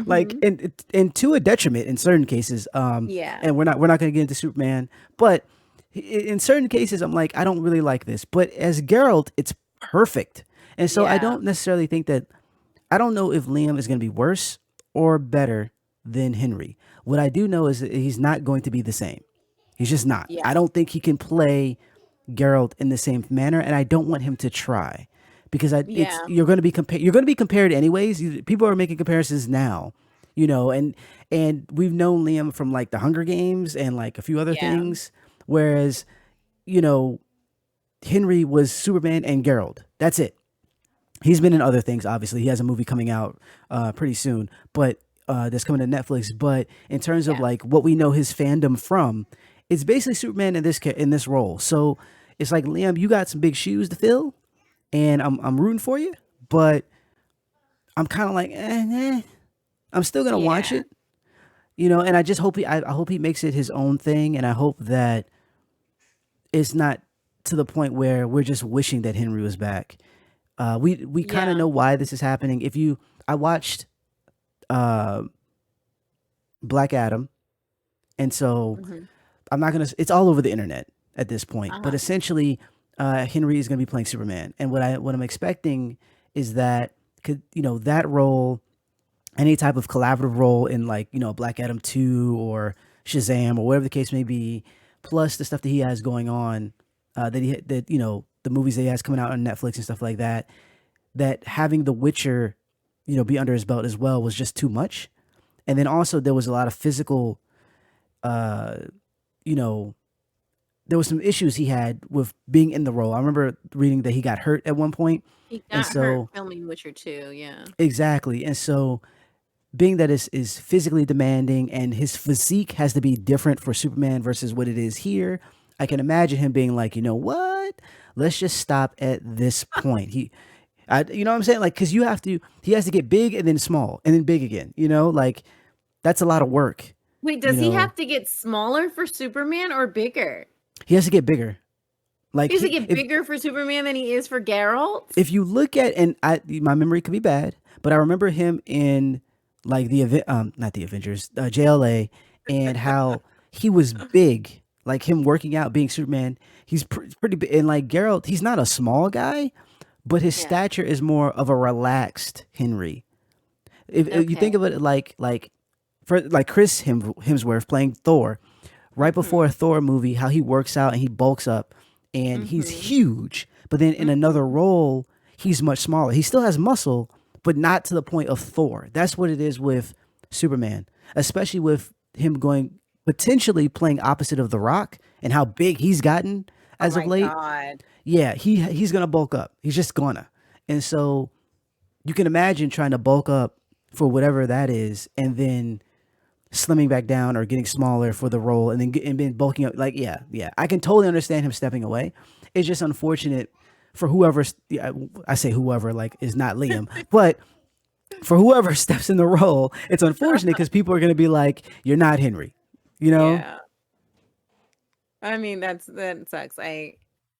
Like mhm. and to a detriment in certain cases. Yeah. And we're not going to get into Superman, but in certain cases I'm like, I don't really like this, but as Geralt it's perfect. And so I Yeah. don't necessarily think that, I don't know if Liam is going to be worse or better than Henry. What I do know is that he's not going to be the same. He's just not. Yeah. I don't think he can play Geralt in the same manner, and I don't want him to try because it's Yeah. you're going to be compared. You're going to be compared anyways. People are making comparisons now, and we've known Liam from like the Hunger Games and like a few other Yeah. things, whereas you know Henry was Superman and Geralt. That's it. He's been in other things. Obviously, he has a movie coming out pretty soon, but that's coming to Netflix. But in terms of Yeah. like what we know his fandom from, it's basically Superman in this role. So it's like, Liam, you got some big shoes to fill, and I'm rooting for you, but I'm kind of like, I'm still gonna watch Yeah. it, And I just hope I hope he makes it his own thing, and I hope that it's not to the point where we're just wishing that Henry was back. We kind of Yeah. know why this is happening. I watched uh, Black Adam, and so Mhm. I'm not gonna. It's all over the internet at this point. But Uh-huh. essentially, Henry is gonna be playing Superman, and what I'm expecting is that could that role, any type of collaborative role in like Black Adam 2 or Shazam or whatever the case may be, plus the stuff that he has going on, that the movies that he has coming out on Netflix and stuff like that, that having The Witcher, be under his belt as well was just too much. And then also there was a lot of physical, uh, you know, there was some issues he had with being in the role. I remember reading that he got hurt at one point, He and got hurt so filming Witcher 2, yeah. exactly, and so being that is physically demanding and his physique has to be different for Superman versus what it is here, I can imagine him being like, you know what? Let's just stop at this point. You know what I'm saying? Like, because he has to get big and then small and then big again. Like that's a lot of work. Wait, You does he know, have to get smaller for Superman or bigger? he has to get bigger. Like He has to get bigger for Superman than he is for Geralt? if you look at, and my memory could be bad, but I remember him in like not the Avengers, JLA, and how he was big, like him working out, being Superman. He's pretty big, and like Geralt, he's not a small guy, but his Yeah. stature is more of a relaxed Henry. If you think Okay. of it like for like Chris Hemsworth playing Thor, right before a Mhm. Thor movie, how he works out and he bulks up and he's Mhm. huge. But then in another Mhm. role, he's much smaller. He still has muscle, but not to the point of Thor. That's what it is with Superman, especially with him going potentially playing opposite of The Rock and how big he's gotten Oh as of my late. god. Yeah, he's gonna bulk up. He's just gonna. And so you can imagine trying to bulk up for whatever that is, and then slimming back down or getting smaller for the role, and then bulking up. Like, yeah, I can totally understand him stepping away. It's just unfortunate for whoever. Yeah, I say whoever like is not Liam, but for whoever steps in the role, it's unfortunate because people are going to be like, "You're not Henry," you know? Yeah. I mean, that sucks.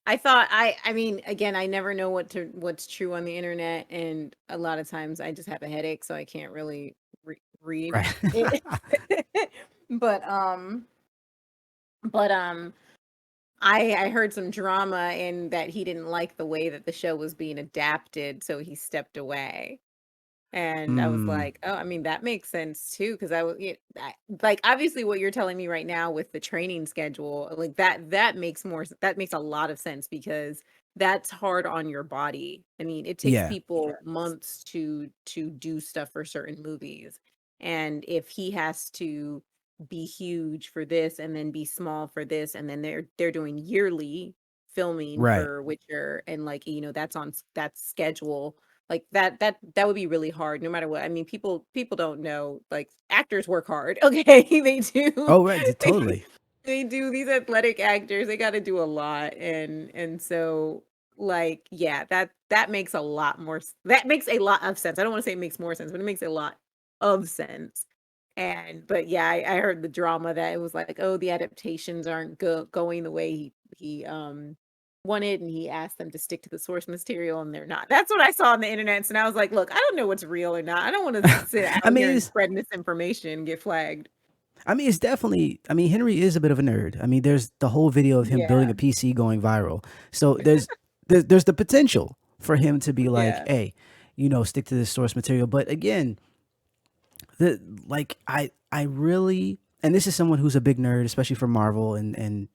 I thought I mean, again, I never know what's true on the internet, and a lot of times I just have a headache, so I can't really read Right. it. But but I heard some drama in that he didn't like the way that the show was being adapted, so he stepped away. And I was mm, like, "Oh, I mean, that makes sense too." Because I was like, obviously, what you're telling me right now with the training schedule, like that makes that makes a lot of sense because that's hard on your body. I mean, it takes yeah, people months to do stuff for certain movies, and if he has to be huge for this and then be small for this, and then they're doing yearly filming right. for Witcher, and like that's on that schedule, like that would be really hard no matter what. I mean, people don't know, like, actors work hard. Okay, they do. Oh, right, They totally. they do. These athletic actors, they got to do a lot, and so, like, yeah, that makes a lot more that makes a lot of sense. I don't want to say it makes more sense, but it makes a lot of sense. And but yeah, I heard the drama that it was like, oh, the adaptations aren't going the way he wanted, and he asked them to stick to the source material, and they're not. That's what I saw on the internet, and I was like, look, I don't know what's real or not. I don't want to sit I out here mean, and it's spread misinformation and get flagged. it's definitely. I mean, Henry is a bit of a nerd. I mean, there's the whole video of him building Yeah, a PC going viral. So there's the potential for him to be like, yeah, hey, stick to this source material. But again, the like I really, and this is someone who's a big nerd, especially for Marvel and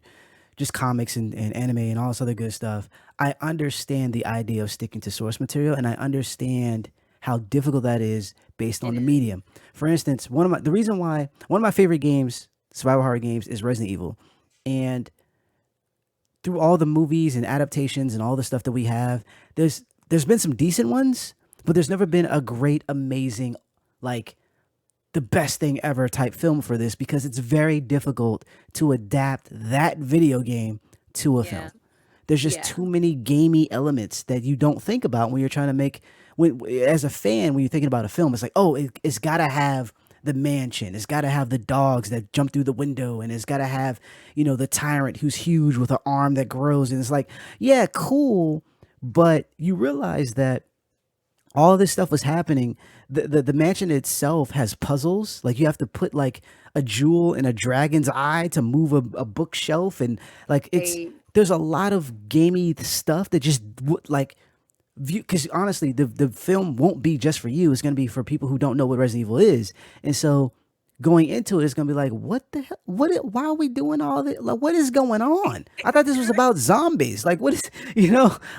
just comics and anime and all this other good stuff. I understand the idea of sticking to source material, and I understand how difficult that is based it on the is. medium. For instance, the reason why one of my favorite games, survival horror games, is Resident Evil, and through all the movies and adaptations and all the stuff that we have, there's been some decent ones, but there's never been a great, amazing, like the best thing ever type film for this because it's very difficult to adapt that video game to a Yeah, film. There's just yeah. too many gamey elements that you don't think about when you're trying to make as a fan when you're thinking about a film. It's like, oh, it's got to have the mansion. It's got to have the dogs that jump through the window, and it's got to have the tyrant who's huge with an arm that grows. And it's like, yeah, cool, but you realize that all this stuff was happening. The mansion itself has puzzles. Like you have to put like a jewel in a dragon's eye to move a bookshelf, and like They there's a lot of gamey stuff that just like view, because honestly the film won't be just for you. It's going to be for people who don't know what Resident Evil is, and so going into it, it's going to be like, what the hell, why are we doing all this, like what is going on? I thought this was about zombies. Like what is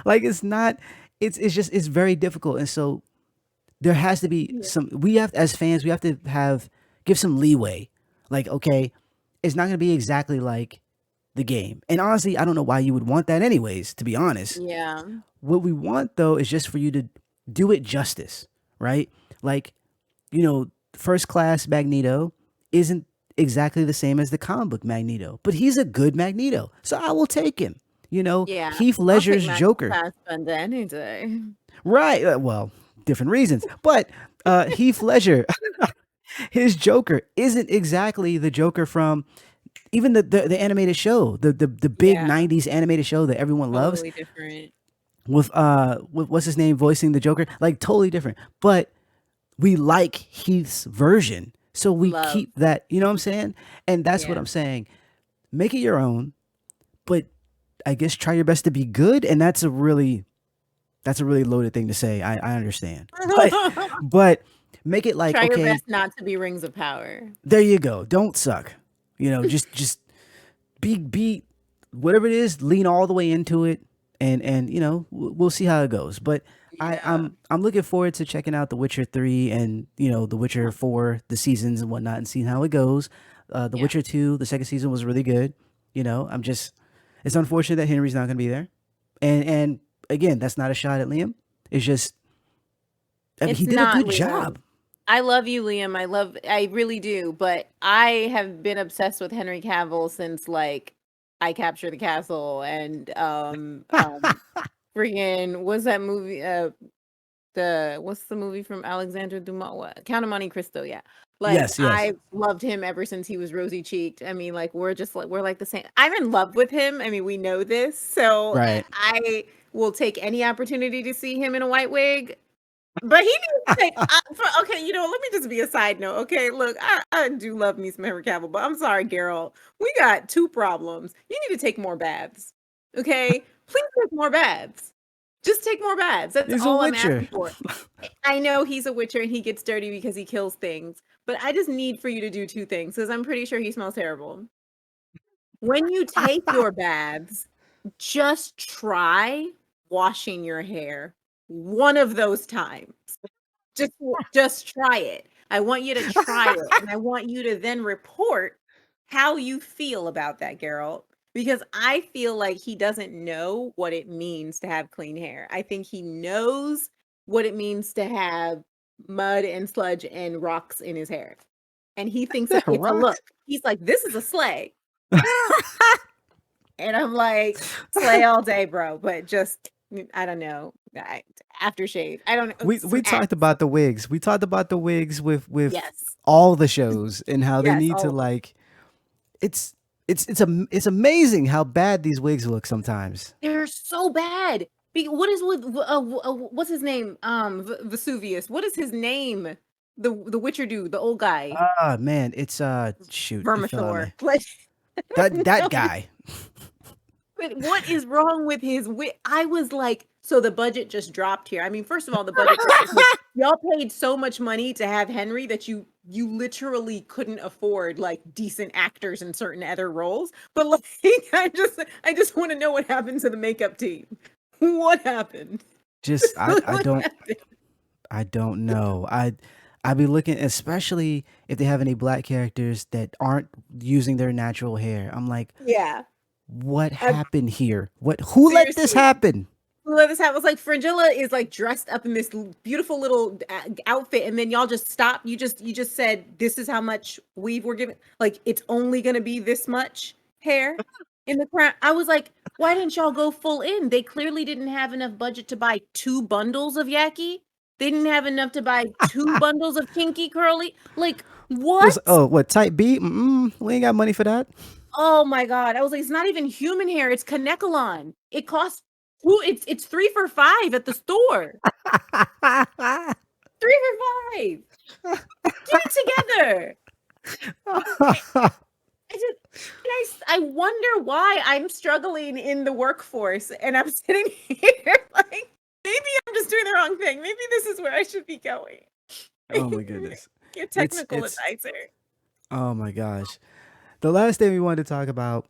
like it's not. It's just it's very difficult, and so there has to be yeah, some, we have, as fans, we have to have, give some leeway. Like, okay, it's not going to be exactly like the game, and honestly I don't know why you would want that anyways, to be honest. yeah, What we want though is just for you to do it justice, right? Like, first class Magneto isn't exactly the same as the comic book Magneto, but he's a good Magneto, so I will take him. yeah. Heath I'll take Ledger's Max Joker. Fassbender any day. Right, well, different reasons, but Heath Ledger, his Joker isn't exactly the Joker from even the animated show, the big Yeah, 90s animated show that everyone loves, totally different. with what's his name voicing the Joker, like totally different. But we like Heath's version, so we Love. keep that, you know what I'm saying? And that's what Yeah. I'm saying. Make it your own, but I guess try your best to be good, and that's a really loaded thing to say. I understand, but make it like Try your okay, best not to be rings of power. there you go. Don't suck. Just be whatever it is. Lean all the way into it, and we'll see how it goes. But Yeah. I'm looking forward to checking out The Witcher 3 and The Witcher 4, the seasons and whatnot, and seeing how it goes. The Yeah. Witcher 2, the second season was really good. I'm just it's unfortunate that Henry's not going to be there, and again, that's not a shot at Liam. It's just I mean, he It's did a not good Liam. job. I love you, Liam. I really do, but I have been obsessed with Henry Cavill since like I Capture the Castle and freaking what's that movie the what's the movie from Alexander Dumas? What? Count of Monte Cristo, yeah. Like Yes, yes, I loved him ever since he was rosy cheeked. I mean, like we're like the same. I'm in love with him. I mean, we know this, so right. I will take any opportunity to see him in a white wig. But he needs to take okay, let me just be a side note. Okay, look, I do love me some Henry Cavill, but I'm sorry, Geralt. We got two problems. You need to take more baths. Okay? Please take more baths. Just take more baths. That's He's a all I'm Witcher. asking for. I know he's a witcher and he gets dirty because he kills things, but I just need for you to do two things because I'm pretty sure he smells terrible. When you take your baths, just try washing your hair one of those times. Just try it. I want you to try it, and I want you to then report how you feel about that, Geralt, because I feel like he doesn't know what it means to have clean hair. I think he knows what it means to have mud and sludge and rocks in his hair, and he thinks that it's a look. Rocks. He's like, "This is a sleigh." And I'm like, "Slay all day, bro," but just I don't know, aftershave. I don't know, We some talked about the wigs. We talked about the wigs with yes. all the shows and how they Yes, need to all of them. like it's it's amazing how bad these wigs look sometimes. They're so bad. What is with what's his name? Vesuvius. What is his name? The Witcher dude, the old guy, Ah man, it's shoot, it fell out of Vermithor. my Like, that no, guy. but what is wrong with his wit? I was like, so the budget just dropped here. I mean, first of all, the budget dropped because y'all paid so much money to have Henry that you literally couldn't afford like decent actors in certain other roles. But like, I just want to know what happened to the makeup team. What happened? Just I What don't happened? I don't know. I'd be looking, especially if they have any black characters that aren't using their natural hair. I'm like, Yeah. what I, happened here? Who let this seriously. happen? This hat was like Frangilla is like dressed up in this beautiful little outfit, and then y'all just stop. You just said this is how much weave we're giving. Like it's only gonna be this much hair in the crown. I was like, why didn't y'all go full in? They clearly didn't have enough budget to buy 2 bundles of Yaki. They didn't have enough to buy 2 bundles of kinky curly. Like Was what? oh what type B? We ain't got money for that. Oh my god. I was like, it's not even human hair, it's Kanekalon. It costs two, it's 3 for $5 at the store. 3 for $5. Get it together. I just I wonder why I'm struggling in the workforce and I'm sitting here like maybe I'm just doing the wrong thing. Maybe this is where I should be going. Oh my goodness. Your It's technical it's advisor. oh my gosh. The last thing we wanted to talk about,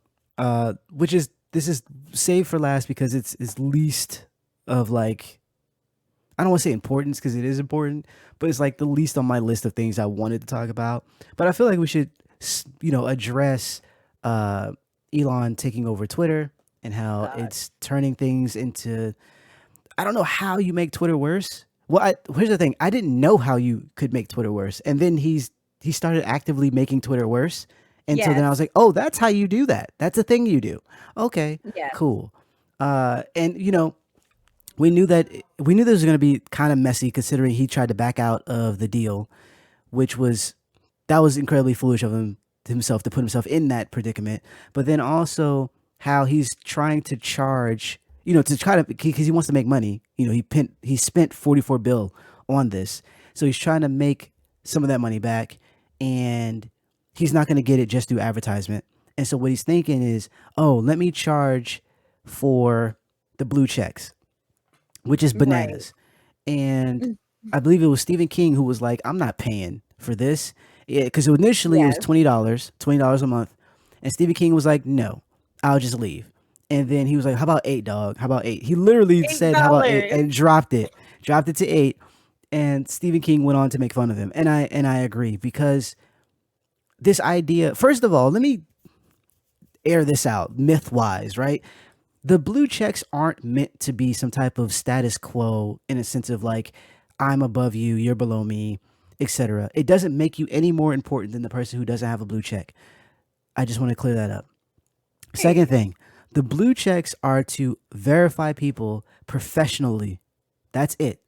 which is this is saved for last because it's least of like I don't want to say importance because it is important, but it's like the least on my list of things I wanted to talk about. But I feel like we should, address uh, Elon taking over Twitter and how God. it's turning things into. I don't know how you make Twitter worse. Well, here's the thing: I didn't know how you could make Twitter worse, and then he started actively making Twitter worse, and so then I was Yes. like, oh, that's how you do that. That's a thing you do. Okay, Yes. cool. And we knew this was going to be kind of messy considering he tried to back out of the deal, which was that was incredibly foolish of himself to put himself in that predicament. But then also how he's trying to charge, to try to because he wants to make money. He spent 44 bill on this, so he's trying to make some of that money back, and he's not going to get it just through advertisement. And so what he's thinking is, oh, let me charge for the blue checks, which is Right. bananas. And Mm. I believe it was Stephen King who was like, "I'm not paying for this," because initially it was Yes. $20 a month, and Stephen King was like, "No, I'll just leave." And then he was like, "How about eight, dog? How about eight?" He literally eight said, "How about eight?" dollars and dropped it to eight. And Stephen King went on to make fun of him, and I agree because this idea. First of all, let me air this out, myth wise, right? The blue checks aren't meant to be some type of status quo in a sense of like I'm above you, you're below me, etc. It doesn't make you any more important than the person who doesn't have a blue check. I just want to clear that up. Second Right. thing, the blue checks are to verify people professionally. That's it.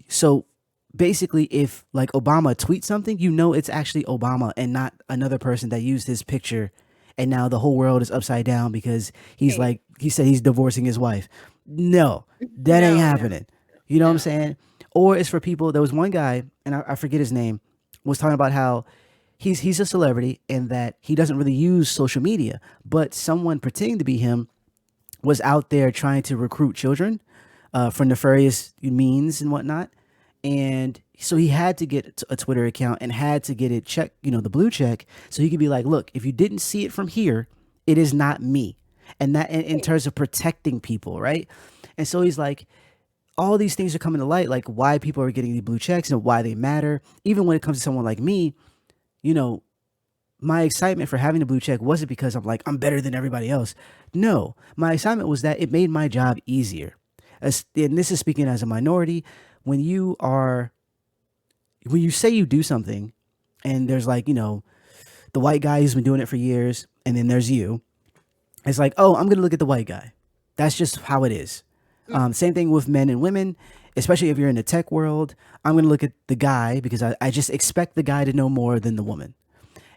So basically, if like Obama tweets something, you know it's actually Obama and not another person that used his picture, and now the whole world is upside down because he's Right. like he said he's divorcing his wife. No, that ain't No, no, happening. You know what I'm no. saying? Or it's for people. There was one guy, and I forget his name, was talking about how he's a celebrity and that he doesn't really use social media, but someone pretending to be him was out there trying to recruit children for nefarious means and whatnot. And so he had to get a Twitter account and had to get it checked, the blue check, so he could be like, look, if you didn't see it from here, it is not me. And that in Right. terms of protecting people, right? And so he's like, all these things are coming to light, like why people are getting the blue checks and why they matter. Even when it comes to someone like me, you know, my excitement for having the blue check wasn't because I'm like, I'm better than everybody else. No, my excitement was that it made my job easier. And this is speaking as a minority. When you are, when you say you do something and there's like, the white guy who's been doing it for years, and then there's you, it's like, oh, I'm going to look at the white guy. That's just how it is. Mm. Same thing with men and women, especially if you're in the tech world. I'm going to look at the guy because I just expect the guy to know more than the woman.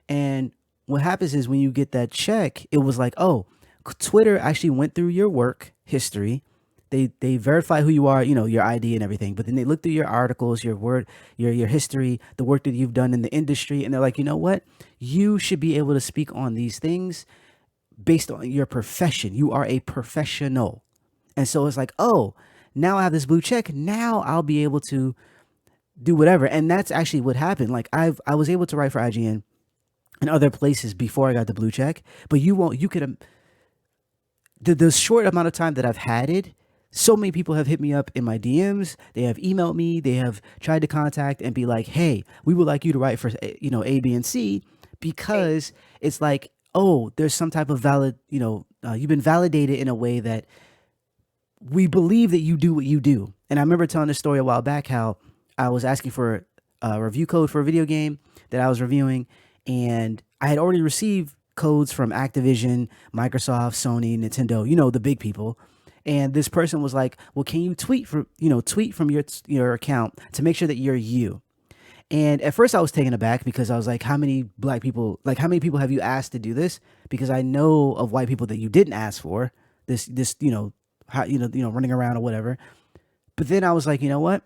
And what happens is when you get that check, it was like, oh, Twitter actually went through your work history. They verify who you are, your ID and everything. But then they look through your articles, your word, your history, the work that you've done in the industry, and they're like, you know what? You should be able to speak on these things based on your profession. You are a professional. And so it's like, oh, now I have this blue check. Now I'll be able to do whatever. And that's actually what happened. Like I was able to write for IGN and other places before I got the blue check. But you could the short amount of time that I've had it, so many people have hit me up in my DMs. They have emailed me. They have tried to contact and be like, "Hey, we would like you to write for A, B, and C," Right. because it's like, oh, there's some type of you've been validated in a way that we believe that you do what you do. And I remember telling this story a while back how I was asking for a review code for a video game that I was reviewing, and I had already received codes from Activision, Microsoft, Sony, Nintendo, the big people. And this person was like, "Well, can you tweet from your account to make sure that you're you?" And at first I was taken aback because I was like, how many people have you asked to do this? Because I know of white people that you didn't ask for this, how, running around or whatever. But then I was like, you know what?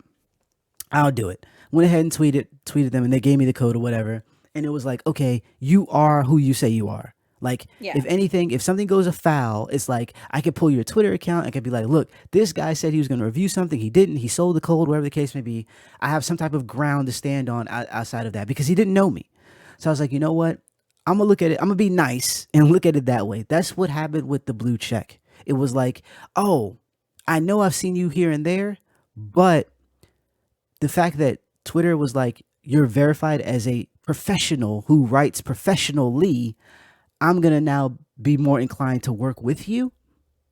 I'll do it. Went ahead and tweeted them, and they gave me the code or whatever. And it was like, okay, you are who you say you are. Like, Yeah. if anything, if something goes afoul, it's like I could pull your Twitter account. I could be like, look, this guy said he was going to review something. He didn't. He sold the code, whatever the case may be. I have some type of ground to stand on outside of that because he didn't know me. So I was like, you know what? I'm gonna look at it. I'm gonna be nice and look at it that way. That's what happened with the blue check. It was like, oh, I know I've seen you here and there, but the fact that Twitter was like, you're verified as a professional who writes professionally, I'm going to now be more inclined to work with you.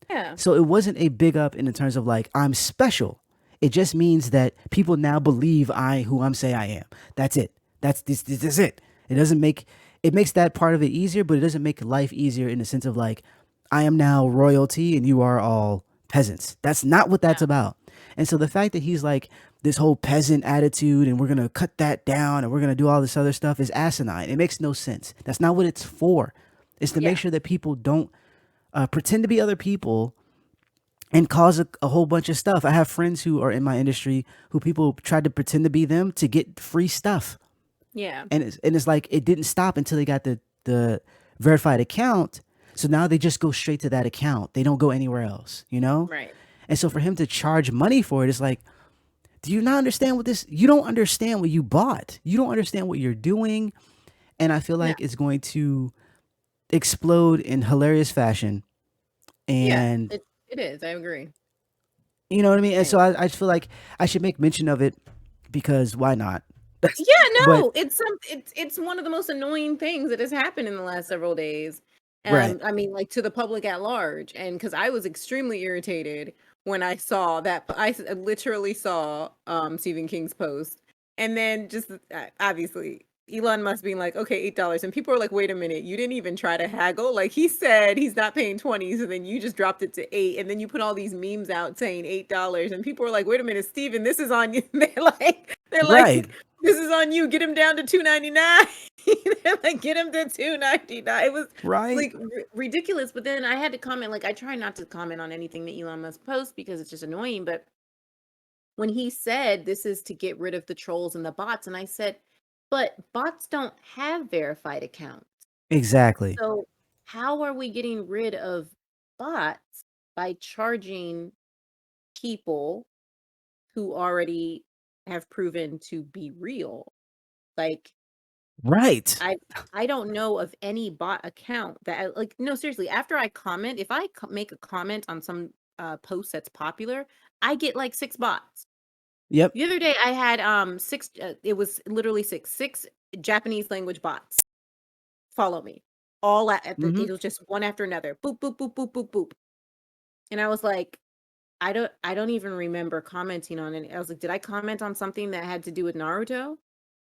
Yeah. So it wasn't a big up in the terms of like, I'm special. It just means that people now believe I who I'm say I am. That's it. This is it. It doesn't make it makes that part of it easier, but it doesn't make life easier in the sense of like, I am now royalty and you are all peasants. That's not what that's No. about. And so the fact that he's like this whole peasant attitude and we're gonna cut that down and we're gonna do all this other stuff is asinine. It makes no sense. That's not what it's for. It's to make Yeah. sure that people don't pretend to be other people and cause a whole bunch of stuff. I have friends who are in my industry who people tried to pretend to be them to get free stuff, Yeah. and it's like it didn't stop until they got the verified account. So now they just go straight to that account. They don't go anywhere else, you know? Right. And so for him to charge money for it, it's like, do you not understand what this? You don't understand what you bought. You don't understand what you're doing. And I feel No. like it's going to explode in hilarious fashion. Yeah. And It is. I agree. you know what I mean? And I so I feel like I should make mention of it because why not? Yeah, But no, it's one of the most annoying things that has happened in the last several days. right, I mean, like to the public at large, and because I was extremely irritated when I saw that, literally saw Stephen King's post, and then just obviously Elon Musk being like, okay, $8, and people are like, wait a minute, you didn't even try to haggle. Like he said, he's not paying 20, so then you just dropped it to 8, and then you put all these memes out saying $8, and people are like, wait a minute, Stephen, this is on you. They're right, like, this is on you. Get him down to 2.99. They're like, get him to 2.99. It was right. like ridiculous. But then I had to comment. Like, I try not to comment on anything that Elon Musk posts because it's just annoying. But when he said this is to get rid of the trolls and the bots, and I said, but bots don't have verified accounts. Exactly. So how are we getting rid of bots by charging people who already have proven to be real? Like, Right. I I don't know of any bot account that like no, seriously, after I comment, if I make a comment on some post that's popular, I get like 6 bots. Yep. The other day I had 6 it was literally 6 Japanese language bots follow me. All at the Mhm. it was just one after another. Boop boop boop boop boop boop. And I was like, I don't even remember commenting on it. I was like, did I comment on something that had to do with Naruto?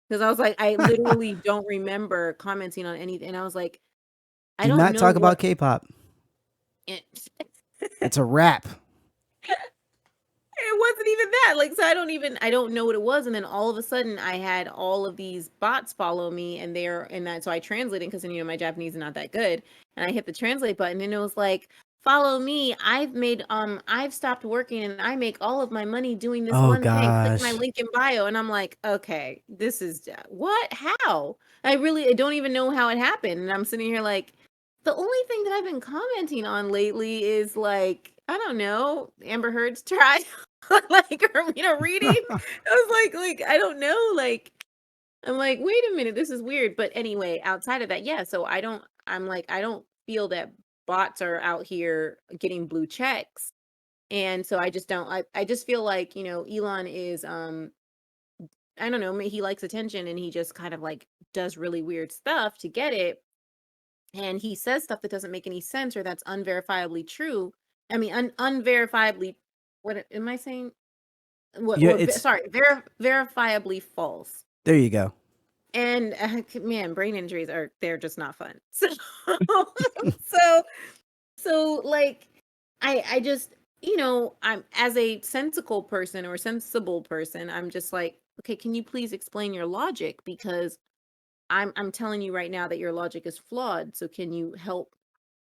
Because I was like, I literally don't remember commenting on anything. And I was like, I Do don't not know talk what about K-pop. it, It's a wrap. it wasn't even that. Like, so I don't know what it was. And then all of a sudden I had all of these bots follow me and that, so I translated because, you know, my Japanese is not that good. And I hit the translate button and it was like, follow me. I've stopped working and I make all of my money doing this Oh one thing. Click my gosh. link in bio. And I'm like, okay, this is what? How? I don't even know how it happened. And I'm sitting here like, the only thing that I've been commenting on lately is like, I don't know, Amber Heard's trial. Like, or, you know, reading. I was like, I don't know. Like, I'm like, wait a minute, this is weird. But anyway, outside of that, yeah. So I'm like, I don't feel that bots are out here getting blue checks. And so I just don't, I just feel like, you know, Elon is, I don't know, he likes attention and he just kind of like does really weird stuff to get it. And he says stuff that doesn't make any sense or that's unverifiably true. I mean, unverifiably, what am I saying? What Yeah, or it's sorry, verifiably false. there you go. And man, brain injuries are they're just not fun. So so like I just, you know, I'm as a sensical person or sensible person, I'm just like, okay, can you please explain your logic because I'm telling you right now that your logic is flawed. So can you help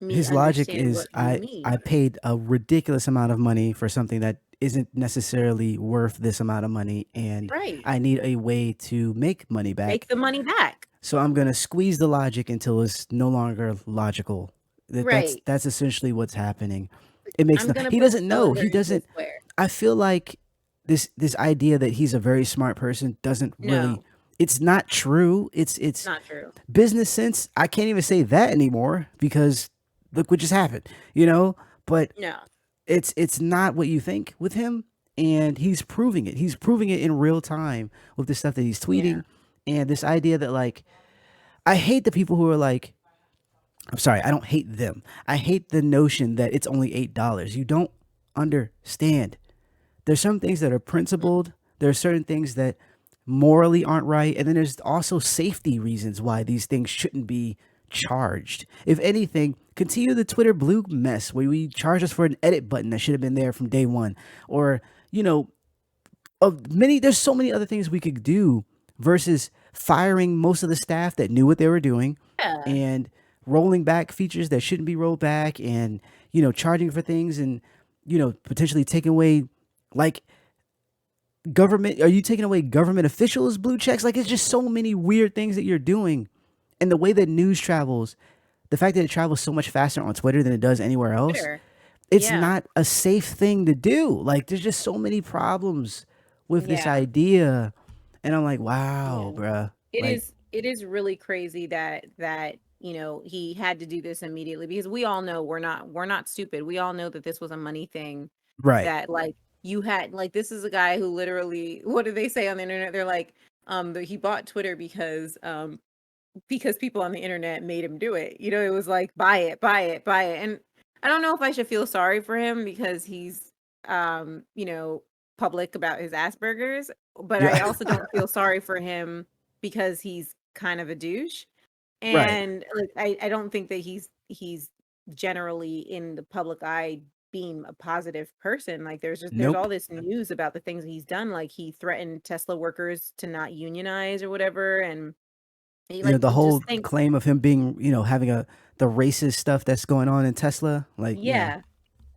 me His logic understand is what you mean? I paid a ridiculous amount of money for something that isn't necessarily worth this amount of money and Right. I need a way to make money Make back. the money back. So I'm going to squeeze the logic until it's no longer logical. That's Right. that's essentially what's happening. It makes I'm no gonna he put the doesn't know. cylinder He into a doesn't square. I feel like this idea that he's a very smart person doesn't really No, it's not true. It's not true. business sense. I can't even say that anymore because look what just happened, you know? But No. it's not what you think with him and he's proving it. He's proving it in real time with the stuff that he's Yeah. tweeting and this idea that like I hate the people who are like I'm sorry, I don't hate them. I hate the notion that it's only $8. You don't understand. There's some things that are Mm, principled. There are certain things that morally aren't right, and then there's also safety reasons why these things shouldn't be charged. If anything, continue the Twitter blue mess where we charge us for an edit button that should have been there from day one, or you know, of many. There's so many other things we could do versus firing most of the staff that knew what they were doing, yeah. and rolling back features that shouldn't be rolled back, and charging for things, and potentially taking away like government are you taking away government officials blue checks like it's just so many weird things that you're doing and the way that news travels the fact that it travels so much faster on Twitter than it does anywhere else, Twitter. it's Yeah. not a safe thing to do. Like there's just so many problems with this Yeah. idea. And I'm like, Yeah. wow, bruh. Like, It is really crazy that, you know, he had to do this immediately because we all know we're not stupid. We all know that this was a money thing right. that like you had like this is a guy who literally what do they say on the internet? They're like that he bought Twitter because people on the internet made him do it. You know, it was like buy it, buy it, buy it. And I don't know if I should feel sorry for him because he's you know, public about his Asperger's, but I Yeah. also don't feel sorry for him because he's kind of a douche. right. And like I don't think that he's generally in the public eye being a positive person. Like there's Nope. all this news about the things he's done. Like he threatened Tesla workers to not unionize or whatever. And he You know, like the whole just think claim of him being, having the racist stuff that's going on in Tesla. Like, yeah,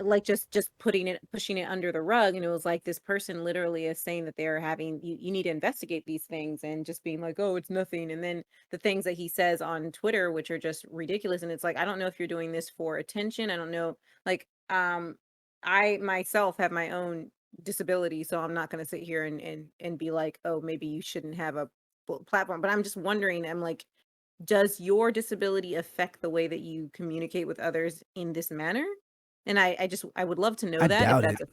like just pushing it under the rug, and it was like this person literally is saying that they're having you need to investigate these things and just being like, oh, it's nothing. And then the things that he says on Twitter, which are just ridiculous, and it's like I don't know if you're doing this for attention. I don't know, like I myself have my own disability, so I'm not going to sit here and be like, oh, maybe you shouldn't have a platform. But I'm just wondering, I'm like, does your disability affect the way that you communicate with others in this manner? And I just I would love to know I that if doubt that's it.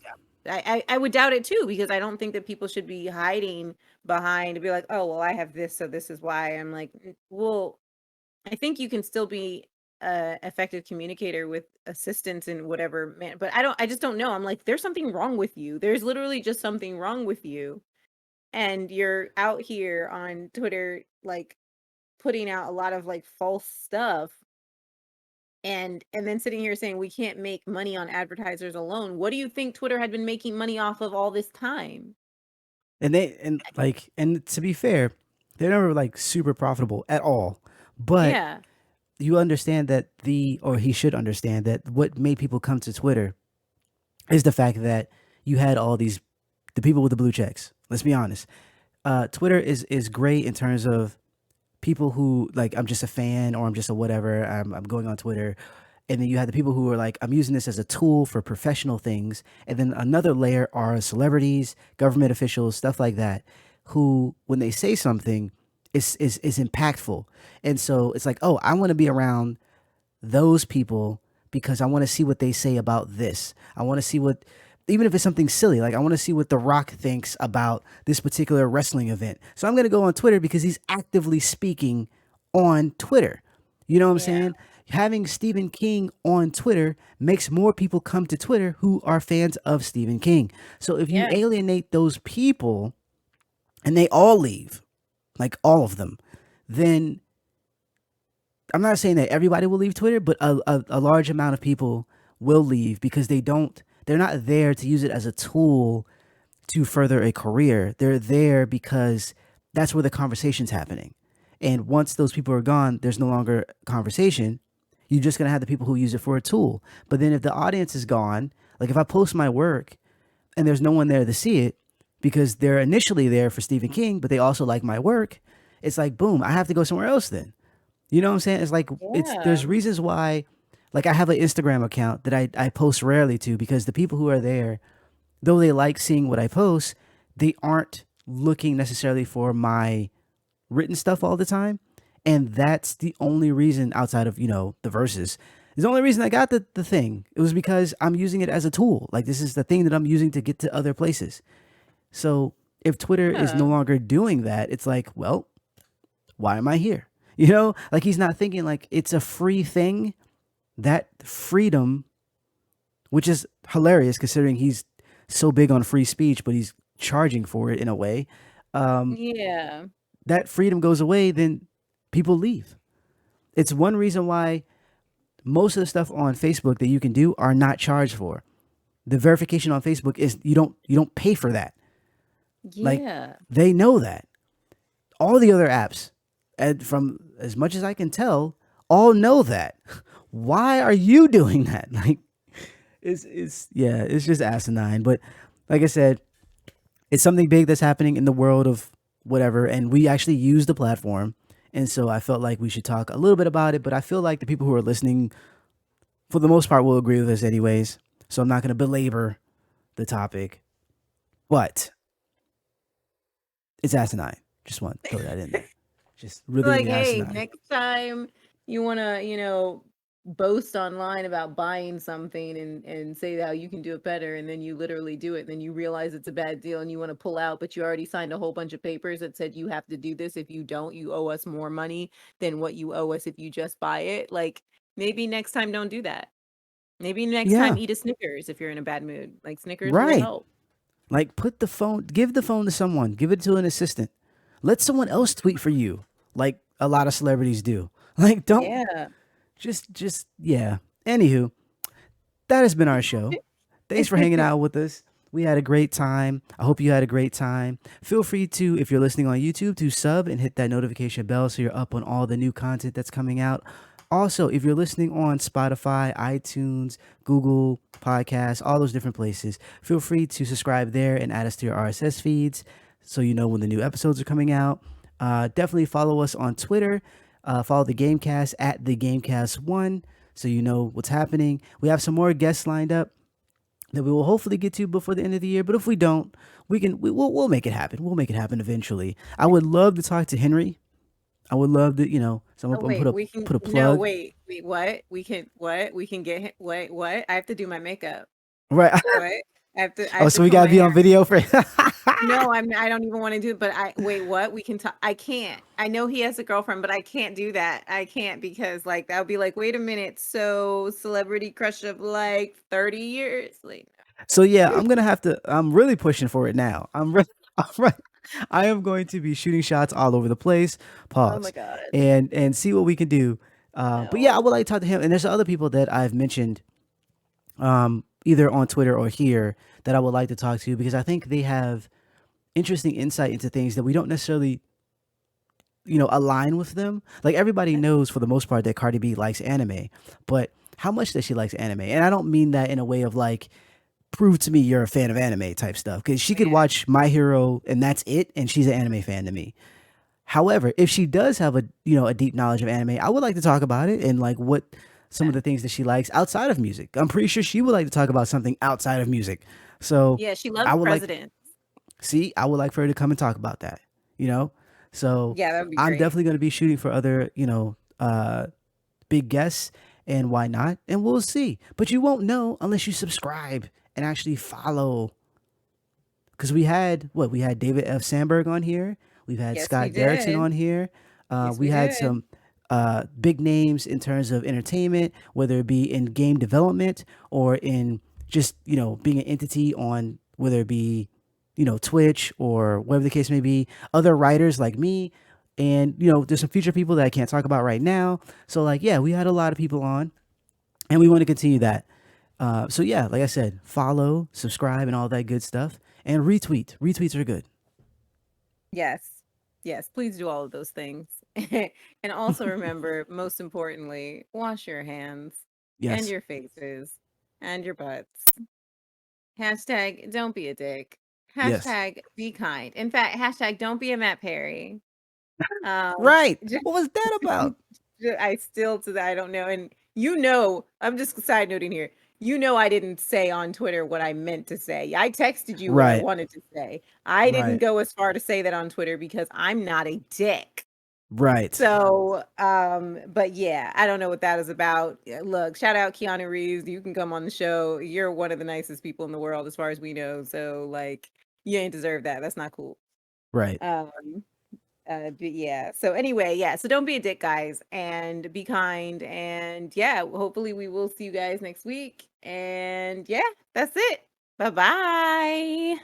a I would doubt it too because I don't think that people should be hiding behind to be like, oh well, I have this, so this is why. I'm like, well, I think you can still be a effective communicator with assistance in whatever man, but I just don't know. I'm like, there's something wrong with you. There's literally just something wrong with you, and you're out here on Twitter like putting out a lot of like false stuff and then sitting here saying we can't make money on advertisers alone. What do you think Twitter had been making money off of all this time? And to be fair, they're never like super profitable at all. But Yeah. you understand that or he should understand that what made people come to Twitter is the fact that you had all the people with the blue checks. Let's be honest. Twitter is great in terms of people who like I'm just a fan or I'm just a whatever. I'm going on Twitter, and then you have the people who are like I'm using this as a tool for professional things, and then another layer are celebrities, government officials, stuff like that, who when they say something is impactful, and so it's like oh I want to be around those people because I want to see what they say about this. I want to see what, even if it's something silly, like I want to see what The Rock thinks about this particular wrestling event. So I'm going to go on Twitter because he's actively speaking on Twitter. You know what I'm Yeah. saying? Having Stephen King on Twitter makes more people come to Twitter who are fans of Stephen King. So if you Yeah. alienate those people and they all leave, like all of them, then I'm not saying that everybody will leave Twitter, but a large amount of people will leave because they're not there to use it as a tool to further a career. They're there because that's where the conversation's happening. And once those people are gone, there's no longer conversation. You're just going to have the people who use it for a tool. But then if the audience is gone, like if I post my work and there's no one there to see it because they're initially there for Stephen King, but they also like my work, it's like, boom, I have to go somewhere else then. You know what I'm saying? It's like Yeah. there's reasons why like I have an Instagram account that I post rarely to because the people who are there, though they like seeing what I post, they aren't looking necessarily for my written stuff all the time. And that's the only reason outside of, the verses. The only reason I got the thing. It was because I'm using it as a tool. Like this is the thing that I'm using to get to other places. So if Twitter is no Yeah. longer doing that, it's like, well, why am I here? Like he's not thinking like it's a free thing. That freedom, which is hilarious considering he's so big on free speech, but he's charging for it in a way. Um, Yeah. that freedom goes away, then people leave. It's one reason why most of the stuff on Facebook that you can do are not charged for. The verification on Facebook is you don't pay for that. Like Yeah. they know that. All the other apps, and from as much as I can tell, all know that. Why are you doing that? Like it's yeah, it's just asinine. But like I said, it's something big that's happening in the world of whatever, and we actually use the platform, And so I felt like we should talk a little bit about it, but I feel like the people who are listening, for the most part, will agree with us anyways. So I'm not going to belabor the topic, but it's asinine. Just want to throw that in there. Just really, Like, really hey, asinine. next time you want to, boast online about buying something and say how you can do it better, and then you literally do it, and then you realize it's a bad deal and you want to pull out, but you already signed a whole bunch of papers that said you have to do this. If you don't, you owe us more money than what you owe us if you just buy it. Like, maybe next time don't do that. Maybe next time Yeah, eat a Snickers if you're in a bad mood. Like, Snickers will right. help. Like put the phone, give the phone to someone, give it to an assistant. Let someone else tweet for you, like a lot of celebrities do. Like don't Yeah. yeah. Anywho, that has been our show. Thanks for hanging out with us. We had a great time. I hope you had a great time. Feel free to, if you're listening on YouTube, to sub and hit that notification bell so you're up on all the new content that's coming out. Also, if you're listening on Spotify, iTunes, Google Podcasts, all those different places, feel free to subscribe there and add us to your RSS feeds so you know when the new episodes are coming out. Definitely follow us on Twitter. Follow the Gamecast at the Gamecast1 so you know what's happening. We have some more guests lined up that we will hopefully get to before the end of the year. But if we don't, we'll make it happen. We'll make it happen eventually. I would love to talk to Henry. I would love to, Oh, someone wait, we can put a no, plug. wait, what? What? We can get wait, what? I have to do my makeup. Right. What? I Oh, have to so we comb gotta my be on hair. video for No, I don't even wanna do it, but I wait, what? We can talk. I can't. I know he has a girlfriend, but I can't do that. I can't because, like, that would be like, "Wait a minute, so celebrity crush of, like, 30 years?" Like, So yeah, I'm really pushing for it now. I'm re- I am going to be shooting shots all over the place. oh my Pause. god, And see what we can do. But yeah, I no. would like to talk to him. And there's other people that I've mentioned either on Twitter or here that I would like to talk to because I think they have interesting insight into things that we don't necessarily, align with them. Like everybody knows for the most part that Cardi B likes anime, but how much does she likes anime? And I don't mean that in a way of like, prove to me you're a fan of anime type stuff. Because she could Yeah, watch My Hero and that's it, and she's an anime fan to me. However, if she does have a deep knowledge of anime, I would like to talk about it and like what some of yeah. the things that she likes outside of music. I'm pretty sure she would like to talk about something outside of music. So Yeah, she I loves would like presidents. I would like for her to come and talk about that. You know, so Yeah, that would be I'm great. definitely going to be shooting for other big guests, and why not? And we'll see. But you won't know unless you subscribe and actually follow. Because we had David F. Sandberg on here. We've had Yes, we Scott Derrickson did. on here. Yes, We we had did. some big names in terms of entertainment, whether it be in game development or in just being an entity on whether it be Twitch or whatever the case may be. Other writers like me, and there's some future people that I can't talk about right now. So like yeah, we had a lot of people on, and we want to continue that. So yeah, like I said, follow, subscribe, and all that good stuff, and retweet. Retweets are good. Yes. Yes, please do all of those things. And also remember, most importantly, wash your hands and Yes, your faces and your butts. Hashtag don't be a dick. yes, Hashtag be kind. In fact, hashtag don't be a Matt Perry. Um, right. What was that about? I still to that I don't know. And I'm just side noting here. I didn't say on Twitter what I meant to say. I texted you what I Right, wanted to say. I didn't right, go as far to say that on Twitter because I'm not a dick. right, So, but yeah, I don't know what that is about. Look, shout out Keanu Reeves. You can come on the show. You're one of the nicest people in the world, as far as we know. So, like, you ain't deserve that. That's not cool. right. Um, but yeah. So anyway, yeah. So don't be a dick, guys, and be kind. And yeah, hopefully we will see you guys next week. And yeah, that's it. Bye bye.